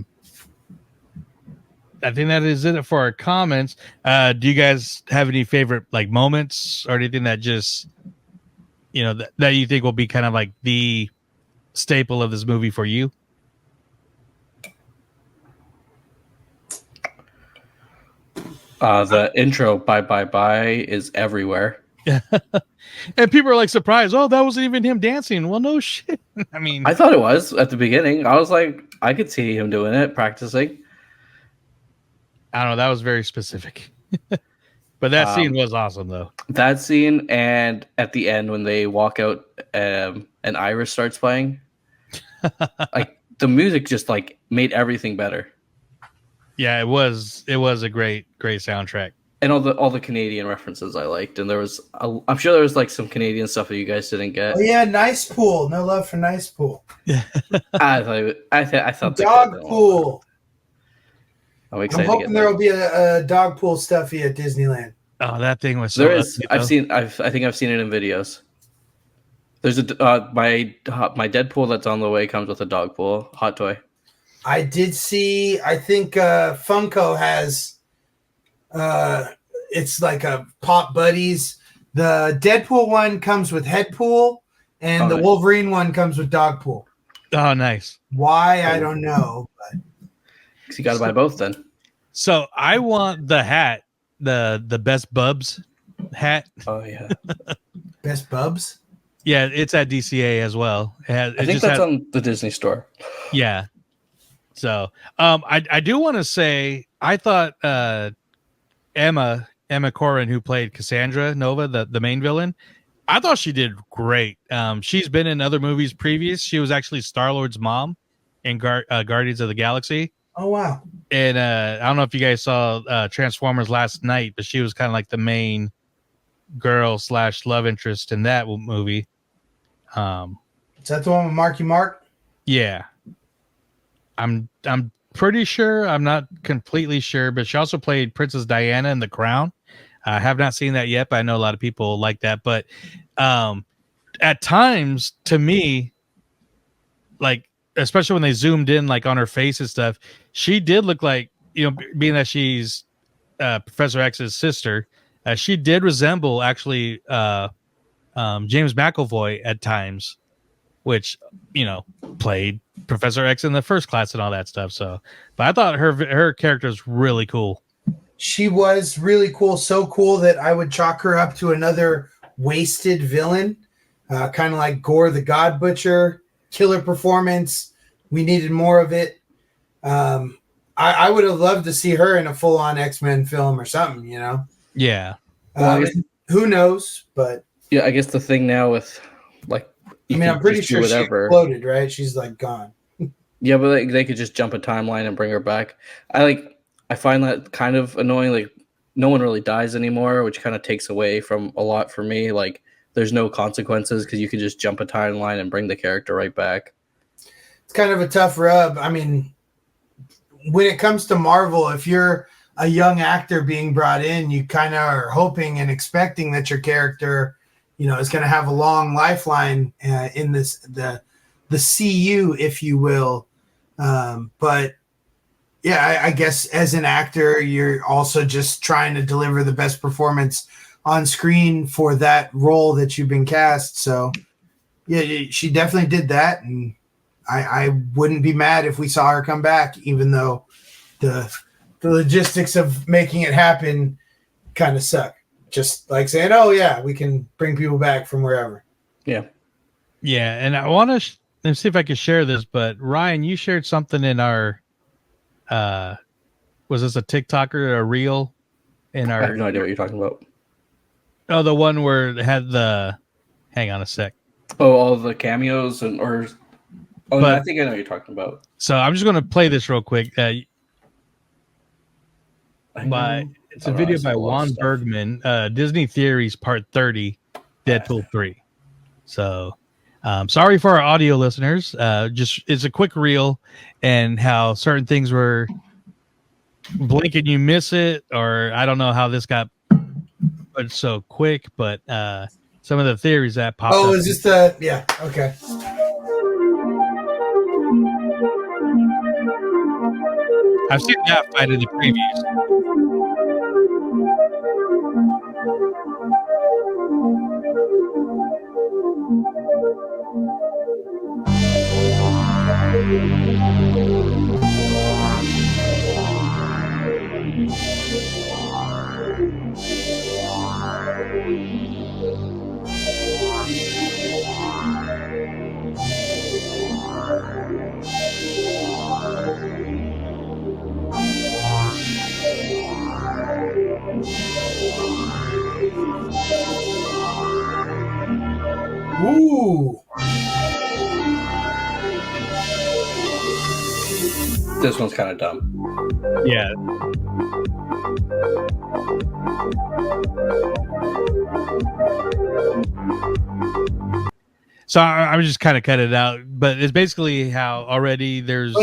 Speaker 8: think that is it for our comments. Do you guys have any favorite moments or anything that just that you think will be kind of the staple of this movie for you?
Speaker 6: The intro bye is everywhere.
Speaker 8: And people are surprised. Oh, that wasn't even him dancing. Well, no shit. I mean,
Speaker 6: I thought it was at the beginning. I was like, I could see him doing it, practicing.
Speaker 8: I don't know. That was very specific. But that scene was awesome, though.
Speaker 6: That scene, and at the end when they walk out and Iris starts playing, the music just made everything better.
Speaker 8: Yeah, it was a great soundtrack.
Speaker 6: And all the Canadian references I liked, and I'm sure there was some Canadian stuff that you guys didn't get.
Speaker 9: Oh yeah, Nice Pool. No love for Nice Pool.
Speaker 6: I thought
Speaker 9: Dog Pool.
Speaker 6: I'm excited.
Speaker 9: I'm hoping there will be a dog pool stuffy at Disneyland.
Speaker 8: Oh, that thing was so.
Speaker 6: There is. I think I've seen it in videos. There's my Deadpool that's on the way comes with a dog pool hot toy.
Speaker 9: I did see. I think Funko has. It's like a Pop Buddies The Deadpool one comes with Headpool, and the
Speaker 6: nice.
Speaker 9: Wolverine one comes with Dogpool.
Speaker 8: Oh, nice.
Speaker 9: Why, I don't know. But
Speaker 6: You got to buy both then.
Speaker 8: So I want the hat, the Best Bubs hat.
Speaker 6: Oh, yeah.
Speaker 9: Best Bubs?
Speaker 8: Yeah, it's at DCA as well.
Speaker 6: I think that's on the Disney store.
Speaker 8: Yeah. So I do want to say I thought Emma Corrin, who played Cassandra Nova, the main villain, I thought she did great. She's been in other movies previous. She was actually Star-Lord's mom in Guardians of the Galaxy.
Speaker 9: Oh, wow.
Speaker 8: And I don't know if you guys saw Transformers last night, but she was kind of like the main girl / love interest in that movie.
Speaker 9: Is that the one with Marky Mark?
Speaker 8: Yeah. I'm pretty sure. I'm not completely sure, but she also played Princess Diana in The Crown. I have not seen that yet, but I know a lot of people like that. But at times, to me, like, especially when they zoomed in, like on her face and stuff, she did look like, being that she's Professor X's sister, she did resemble actually James McAvoy at times, which, played Professor X in the First Class and all that stuff. So, but I thought her character was really cool.
Speaker 9: She was really cool, so cool that I would chalk her up to another wasted villain, kind of like Gore the God Butcher. Killer performance. We needed more of it. I would have loved to see her in a full-on X-Men film or something,
Speaker 8: Yeah.
Speaker 9: Who knows? But
Speaker 6: yeah, I guess the thing now with
Speaker 9: I'm pretty sure she exploded, right? She's like gone.
Speaker 6: Yeah, but they could just jump a timeline and bring her back. I find that kind of annoying. Like, no one really dies anymore, which kind of takes away from a lot for me. Like, there's no consequences because you can just jump a timeline and bring the character right back.
Speaker 9: It's kind of a tough rub. I mean, when it comes to Marvel, if you're a young actor being brought in, you kind of are hoping and expecting that your character, is going to have a long lifeline in the CU, if you will. But yeah, I guess as an actor, you're also just trying to deliver the best performance on screen for that role that you've been cast. So yeah, she definitely did that. And I wouldn't be mad if we saw her come back, even though the logistics of making it happen kind of suck. Just like saying, oh yeah, we can bring people back from wherever.
Speaker 6: Yeah.
Speaker 8: Yeah. And I want to let's see if I can share this, but Ryan, you shared something in our, was this a TikTok or a reel in our,
Speaker 6: I have no idea what you're talking about.
Speaker 8: Oh, the one where it had hang on a sec.
Speaker 6: Oh, all the cameos I think I know what you're talking about.
Speaker 8: So I'm just going to play this real quick. It's a video by Juan Bergman, Disney Theories Part 30, Deadpool 3. So sorry for our audio listeners. Just it's a quick reel and how certain things were blink and you miss it, or I don't know how this got put so quick, but some of the theories that popped up.
Speaker 9: Oh, is this yeah, okay.
Speaker 8: I've seen that fight in the previews.
Speaker 9: Ooh.
Speaker 6: This one's kind of dumb.
Speaker 8: Yeah. So I'm just kind of cut it out, but it's basically how already there's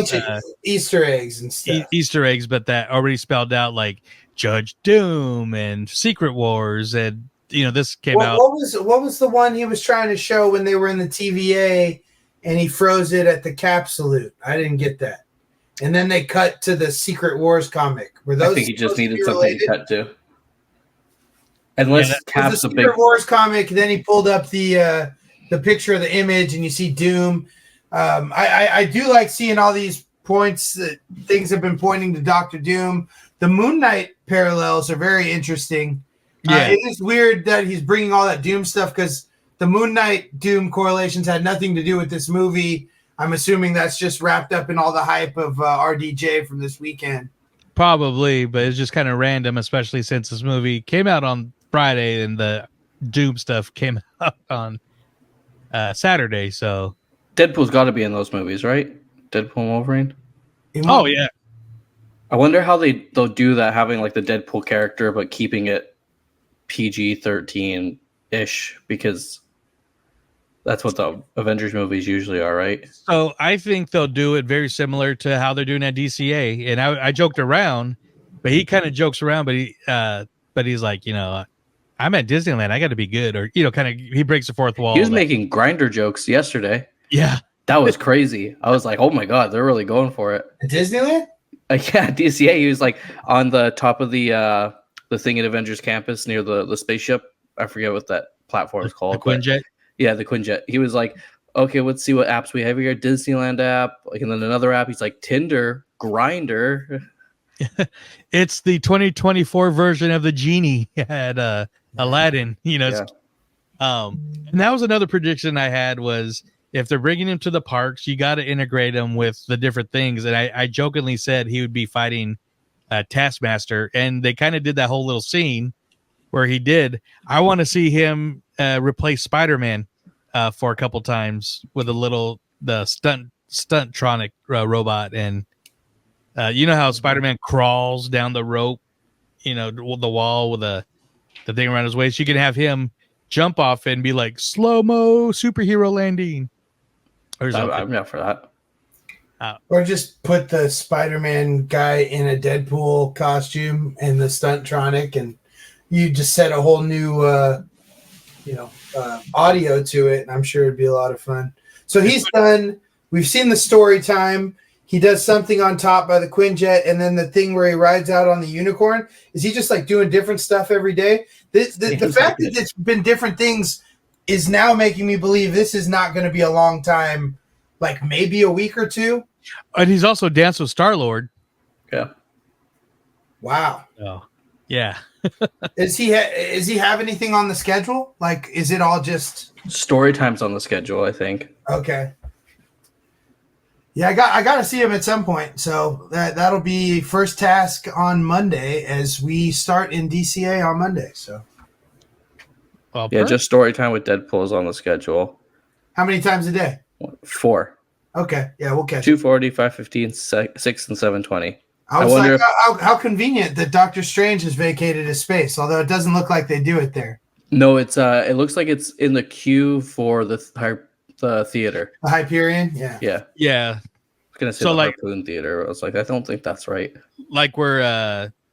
Speaker 9: Easter eggs and stuff.
Speaker 8: Easter eggs, but that already spelled out like Judge Doom and Secret Wars, and this came out.
Speaker 9: What was the one he was trying to show when they were in the TVA and he froze it at the cap salute? I didn't get that. And then they cut to the Secret Wars comic. Were those?
Speaker 6: I think he just needed something to cut to. Unless
Speaker 9: It was
Speaker 6: Cap's
Speaker 9: the
Speaker 6: a big.
Speaker 9: Secret Wars comic. Then he pulled up the picture of the image, and you see Doom. I do like seeing all these points that things have been pointing to Doctor Doom. The Moon Knight parallels are very interesting.
Speaker 8: Yeah.
Speaker 9: It is weird that he's bringing all that Doom stuff because the Moon Knight Doom correlations had nothing to do with this movie. I'm assuming that's just wrapped up in all the hype of RDJ from this weekend.
Speaker 8: Probably, but it's just kind of random, especially since this movie came out on Friday and the Doom stuff came out on Saturday. So
Speaker 6: Deadpool's got to be in those movies, right? Deadpool and Wolverine.
Speaker 8: Oh yeah.
Speaker 6: I wonder how they'll do that, having like the Deadpool character, but keeping it PG-13 ish, because that's what the Avengers movies usually are, right?
Speaker 8: So I think they'll do it very similar to how they're doing at DCA. And I joked around, but he kind of jokes around, but he's like, I'm at Disneyland. I got to be good, or kind of he breaks the fourth wall.
Speaker 6: He was making grinder jokes yesterday.
Speaker 8: Yeah,
Speaker 6: that was crazy. I was like, oh my god, they're really going for it.
Speaker 9: At Disneyland?
Speaker 6: Yeah, DCA. He was like on the top of the thing at Avengers Campus near the spaceship. I forget what that platform is called.
Speaker 8: The Quinjet.
Speaker 6: Yeah, the Quinjet. He was like, okay, let's see what apps we have here. Disneyland app, and then another app. He's like Tinder, Grinder.
Speaker 8: It's the 2024 version of the genie at Aladdin.
Speaker 6: Yeah.
Speaker 8: And that was another prediction I had was if they're bringing him to the parks, you got to integrate him with the different things. And I jokingly said he would be fighting Taskmaster, and they kind of did that whole little scene where he did. I want to see him replace Spider-Man for a couple times with the stunt-tronic robot. And you know how Spider-Man crawls down the rope, the wall with the thing around his waist. You can have him jump off and be like slow-mo superhero landing.
Speaker 6: I'm not for that.
Speaker 9: Or just put the Spider-Man guy in a Deadpool costume and the Stunttronic, and you just set a whole new, audio to it, and I'm sure it'd be a lot of fun. So he's done. We've seen the story time. He does something on top by the Quinjet, and then the thing where he rides out on the unicorn. Is he just like doing different stuff every day? The fact that it's been different things is now making me believe this is not going to be a long time, like maybe a week or two.
Speaker 8: And he's also danced with Star-Lord.
Speaker 6: Yeah.
Speaker 9: Wow.
Speaker 8: Oh, yeah.
Speaker 9: Is he have anything on the schedule? Like, is it all just
Speaker 6: story times on the schedule? I think.
Speaker 9: Okay. Yeah, I got to see him at some point. So that'll be first task on Monday as we start in DCA on Monday. So.
Speaker 8: Well,
Speaker 6: yeah, just story time with Deadpool is on the schedule.
Speaker 9: How many times a day?
Speaker 6: 4.
Speaker 9: Okay, yeah, we'll catch
Speaker 6: 240, 515, 6, and 720.
Speaker 9: I wonder how convenient that Doctor Strange has vacated his space, although it doesn't look like they do it there.
Speaker 6: No, it's it looks like it's in the queue for the theater.
Speaker 9: The Hyperion, yeah.
Speaker 6: Yeah.
Speaker 8: Yeah.
Speaker 6: I was gonna say the Harpoon Theater. I was like, I don't think that's right.
Speaker 8: Like where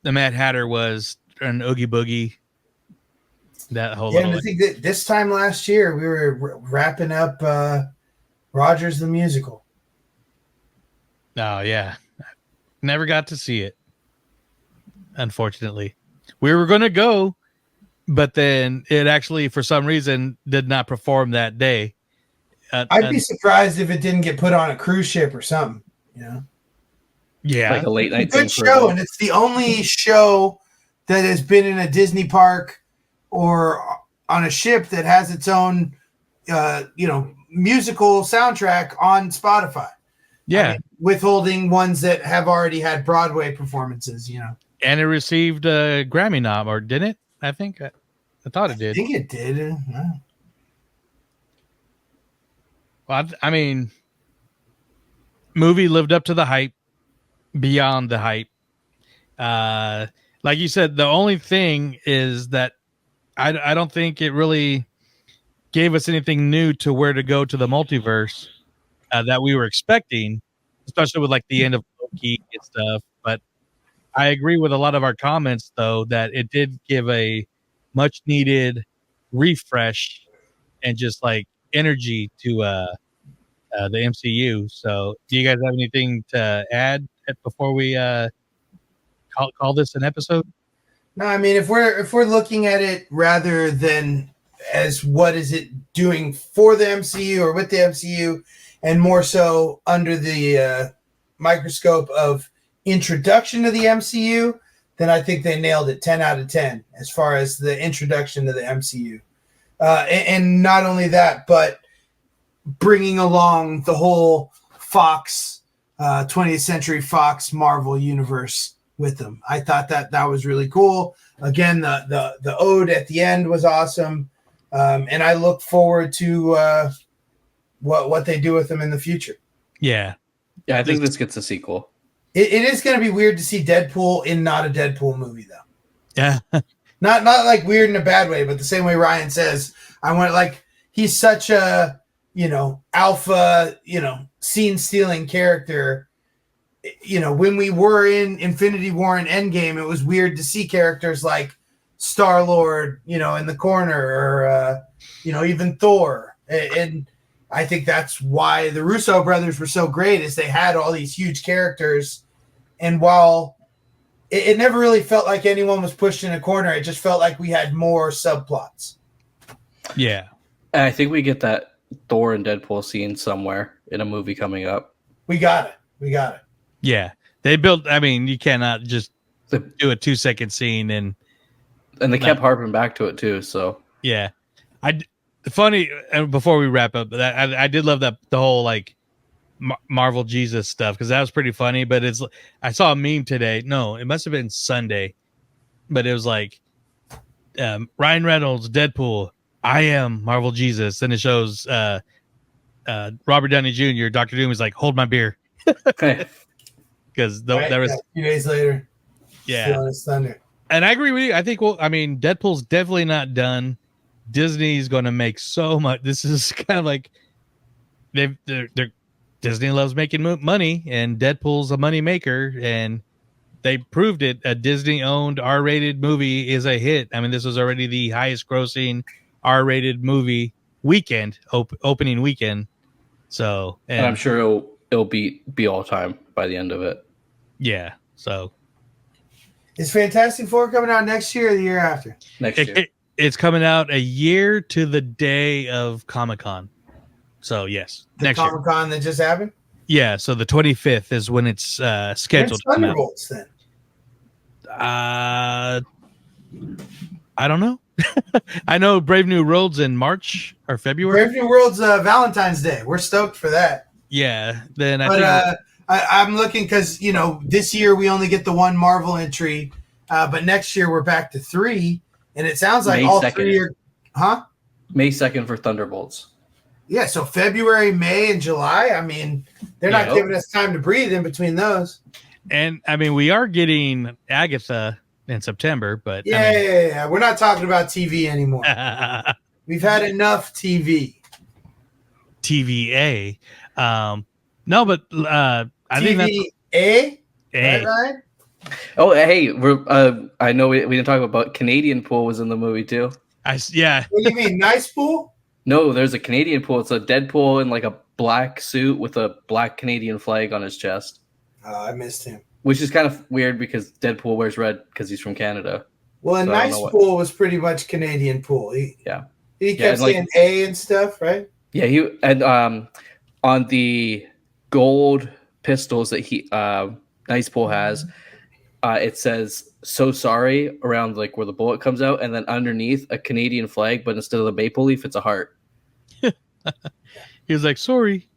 Speaker 8: the Mad Hatter was an Oogie Boogie. That whole
Speaker 9: and I think that this time last year we were wrapping up Rogers the Musical.
Speaker 8: Oh yeah, never got to see it. Unfortunately, we were going to go, but then it actually, for some reason, did not perform that day.
Speaker 9: I'd be surprised if it didn't get put on a cruise ship or something.
Speaker 8: Yeah,
Speaker 6: like a late night.
Speaker 9: Good show, and it's the only show that has been in a Disney park or on a ship that has its own, musical soundtrack on Spotify.
Speaker 8: Yeah.
Speaker 9: Withholding ones that have already had Broadway performances,
Speaker 8: And it received a Grammy nom, or didn't it? I think. I thought it did.
Speaker 9: I think it did.
Speaker 8: Well, I mean, movie lived up to the hype, beyond the hype. Like you said, the only thing is that I don't think it really gave us anything new to where to go to the multiverse that we were expecting, especially with like the end of Loki and stuff. But I agree with a lot of our comments, though, that it did give a much needed refresh and just like energy to the MCU. So do you guys have anything to add before we call this an episode?
Speaker 9: No, I mean, if we're looking at it rather than as what is it doing for the MCU or with the MCU, and more so under the microscope of introduction to the MCU, then I think they nailed it 10 out of 10 as far as the introduction to the MCU. And not only that, but bringing along the whole Fox, 20th Century Fox Marvel universe with them. I thought that was really cool. Again, the ode at the end was awesome. And I look forward to what they do with them in the future.
Speaker 8: Yeah.
Speaker 6: Yeah, I think this gets a sequel.
Speaker 9: It is going to be weird to see Deadpool in not a Deadpool movie, though.
Speaker 8: Yeah.
Speaker 9: Not like weird in a bad way, but the same way Ryan says, I want, like, he's such a, alpha, scene stealing character. When we were in Infinity War and Endgame, it was weird to see characters like Star-Lord, in the corner, or, even Thor. And I think that's why the Russo brothers were so great, is they had all these huge characters. And while it never really felt like anyone was pushed in a corner, it just felt like we had more subplots.
Speaker 8: Yeah.
Speaker 6: And I think we get that Thor and Deadpool scene somewhere in a movie coming up.
Speaker 9: We got it.
Speaker 8: Yeah. They built, you cannot just do a 2-second scene and
Speaker 6: they kept harping back to it too. So
Speaker 8: yeah. Funny, before we wrap up, I did love that the whole like Marvel Jesus stuff, because that was pretty funny. But I saw a meme today. No, it must have been Sunday, but it was like Ryan Reynolds, Deadpool, I am Marvel Jesus. Then it shows Robert Downey Jr., Dr. Doom is like, hold my beer, because there was
Speaker 9: a few days later.
Speaker 8: Yeah,
Speaker 9: his thunder.
Speaker 8: And I agree with you. I think Deadpool's definitely not done. Disney's going to make so much. This is kind of like Disney loves making money, and Deadpool's a money maker, and they proved it. A Disney-owned R-rated movie is a hit. This was already the highest-grossing R-rated movie weekend, opening weekend. So,
Speaker 6: and I'm sure it'll be all time by the end of it.
Speaker 8: Yeah. So,
Speaker 9: is Fantastic Four coming out next year or the year after?
Speaker 6: Next year.
Speaker 8: It's coming out a year to the day of Comic-Con. So, yes.
Speaker 9: Next Comic-Con that just happened?
Speaker 8: Yeah, so the 25th is when it's scheduled.
Speaker 9: When's Thunderbolts then?
Speaker 8: I don't know. I know Brave New World's in March or February.
Speaker 9: Brave New World's Valentine's Day. We're stoked for that.
Speaker 8: Yeah. Then
Speaker 9: I'm looking because, this year we only get the one Marvel entry, but next year we're back to 3. And it sounds like all 2nd. 3 are, huh?
Speaker 6: May 2nd for Thunderbolts.
Speaker 9: Yeah, so February, May, and July. They're not giving us time to breathe in between those.
Speaker 8: And we are getting Agatha in September, but
Speaker 9: yeah. We're not talking about TV anymore. We've had enough TV.
Speaker 8: TVA. No, but I think
Speaker 9: that's right?
Speaker 6: Oh, hey, I know we didn't talk about Canadian Pool was in the movie too.
Speaker 8: Yeah.
Speaker 9: What do you mean, Nice Pool?
Speaker 6: No, there's a Canadian Pool. It's a Deadpool in like a black suit with a black Canadian flag on his chest.
Speaker 9: I missed him.
Speaker 6: Which is kind of weird because Deadpool wears red because he's from Canada.
Speaker 9: Well, so Nice Pool was pretty much Canadian Pool. He kept saying A and stuff, right?
Speaker 6: Yeah, on the gold pistols that Nice Pool has, it says "so sorry" around like where the bullet comes out, and then underneath a Canadian flag, but instead of the maple leaf, it's a heart.
Speaker 8: He was like, "Sorry."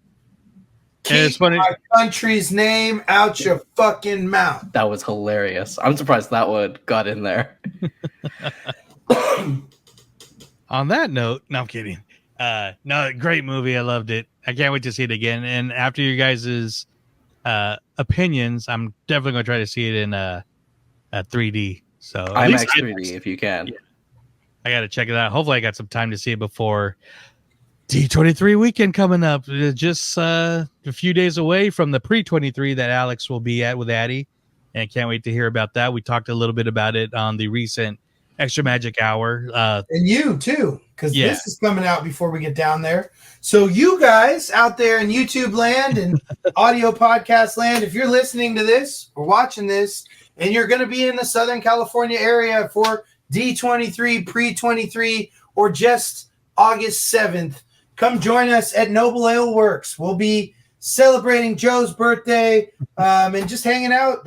Speaker 9: Keep it's funny. My country's name out your fucking mouth.
Speaker 6: That was hilarious. I'm surprised that one got in there.
Speaker 8: On that note, no, I'm kidding. No, great movie. I loved it. I can't wait to see it again. And after you guys' opinions, I'm definitely going to try to see it in 3D. So
Speaker 6: IMAX 3D if you can.
Speaker 8: Yeah. I got to check it out. Hopefully I got some time to see it before D23 weekend coming up. Just a few days away from the pre-23 that Alex will be at with Addie. And can't wait to hear about that. We talked a little bit about it on the recent Extra Magic Hour.
Speaker 9: And you too, because this is coming out before we get down there. So you guys out there in YouTube land and audio podcast land, if you're listening to this or watching this and you're going to be in the Southern California area for D23, pre-23, or just August 7th, come join us at Noble Ale Works. We'll be celebrating Joe's birthday and just hanging out,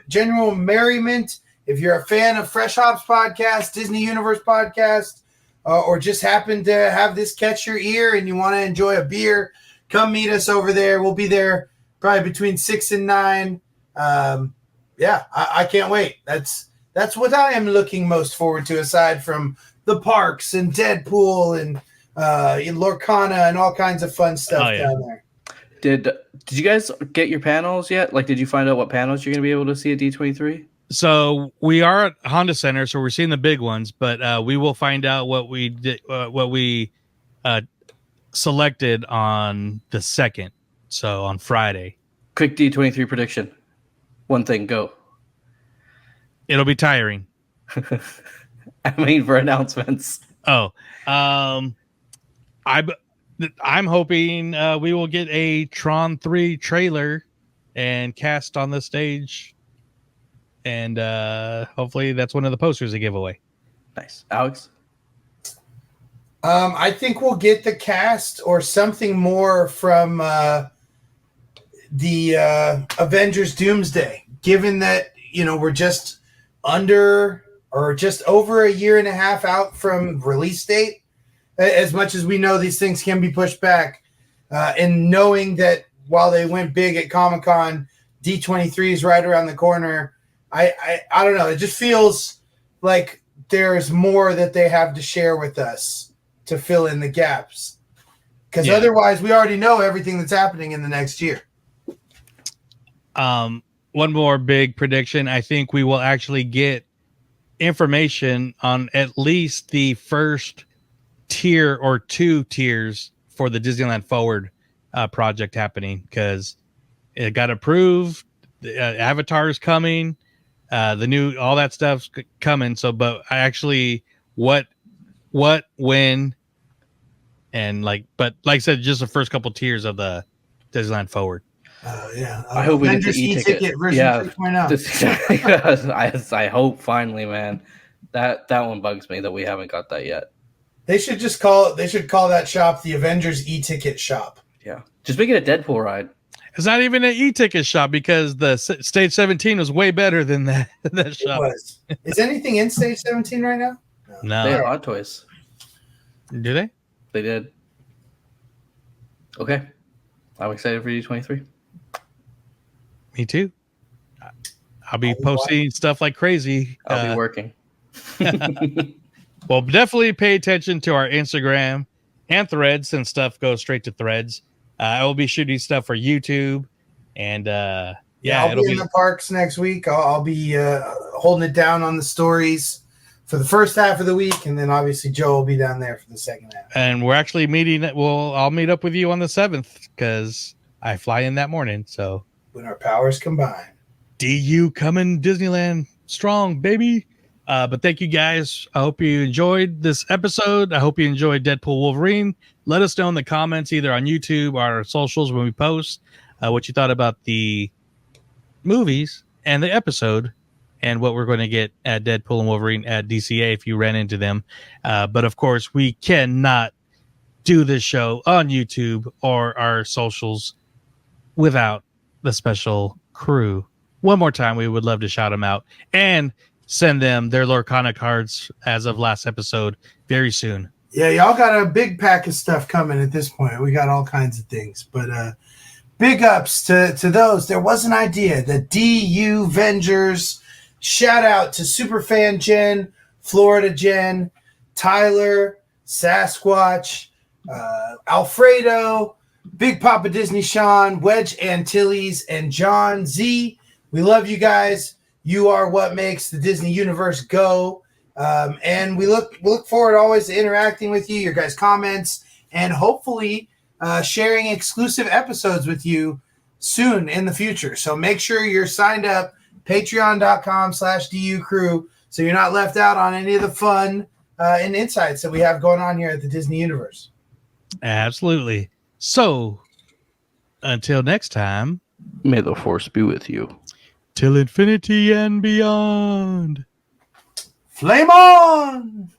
Speaker 9: general merriment. If you're a fan of Fresh Hops Podcast, Disney Universe Podcast, or just happen to have this catch your ear and you want to enjoy a beer, come meet us over there. We'll be there probably between 6 and 9. I can't wait. That's what I am looking most forward to, aside from the parks and Deadpool and Lorcana and all kinds of fun stuff down there.
Speaker 6: Did you guys get your panels yet? Like, did you find out what panels you're going to be able to see at D23?
Speaker 8: So we are at Honda Center, so we're seeing the big ones, but we will find out what we did, what we selected on the 2nd. So on Friday.
Speaker 6: Quick D23 prediction. One thing, go.
Speaker 8: It'll be tiring.
Speaker 6: I mean, for announcements.
Speaker 8: I'm hoping we will get a Tron 3 trailer and cast on the stage, and hopefully that's one of the posters they give away.
Speaker 6: Nice. Alex?
Speaker 9: I think we'll get the cast or something more from the Avengers Doomsday, given that, we're just under or just over a year and a half out from release date. As much as we know these things can be pushed back, and knowing that while they went big at Comic-Con, D23 is right around the corner. I don't know. It just feels like there's more that they have to share with us to fill in the gaps. Because otherwise, we already know everything that's happening in the next year.
Speaker 8: One more big prediction. I think we will actually get information on at least the first tier or 2 tiers for the Disneyland Forward project happening, because it got approved. Avatar is coming. The new, all that stuff's coming. So, but I actually, what, when, and but like I said, just the first couple tiers of the Disneyland Forward.
Speaker 6: I hope we get the e-ticket version 3.0. I hope finally, man. That one bugs me that we haven't got that yet.
Speaker 9: They should just call that shop the Avengers e-ticket shop.
Speaker 6: Yeah, just make it a Deadpool ride.
Speaker 8: It's not even an e-ticket shop, because the Stage 17 was way better than that shop.
Speaker 9: It was. Is anything in Stage 17 right now?
Speaker 8: No.
Speaker 6: They had Hot Toys.
Speaker 8: Do they?
Speaker 6: They did. Okay. I'm excited for D23.
Speaker 8: Me too. I'll be posting stuff like crazy.
Speaker 6: I'll be working.
Speaker 8: Well, definitely pay attention to our Instagram and Threads, since stuff goes straight to Threads. I will be shooting stuff for YouTube, and
Speaker 9: I'll be in the parks next week. I'll be holding it down on the stories for the first half of the week, and then obviously Joe will be down there for the second half.
Speaker 8: And we're actually meeting. I'll meet up with you on the 7th, because I fly in that morning. So
Speaker 9: when our powers combine,
Speaker 8: DU coming Disneyland strong, baby. But thank you guys. I hope you enjoyed this episode. I hope you enjoyed Deadpool Wolverine. Let us know in the comments, either on YouTube or our socials when we post, what you thought about the movies and the episode, and what we're going to get at Deadpool and Wolverine at DCA if you ran into them. But of course, we cannot do this show on YouTube or our socials without the special crew. One more time, we would love to shout them out and send them their Lorcana cards as of last episode very soon.
Speaker 9: Yeah, y'all got a big pack of stuff coming at this point. We got all kinds of things. But big ups to those. There was an idea. The DU Vengers. Shout out to Superfan Jen, Florida Jen, Tyler, Sasquatch, Alfredo, Big Papa Disney Sean, Wedge Antilles, and John Z. We love you guys. You are what makes the Disney universe go. And we look forward always to interacting with you, your guys' comments, and hopefully sharing exclusive episodes with you soon in the future. So make sure you're signed up, patreon.com/DU crew, so you're not left out on any of the fun and insights that we have going on here at the Disney universe.
Speaker 8: Absolutely. So until next time,
Speaker 6: may the force be with you.
Speaker 8: till infinity and beyond.
Speaker 9: Flame on!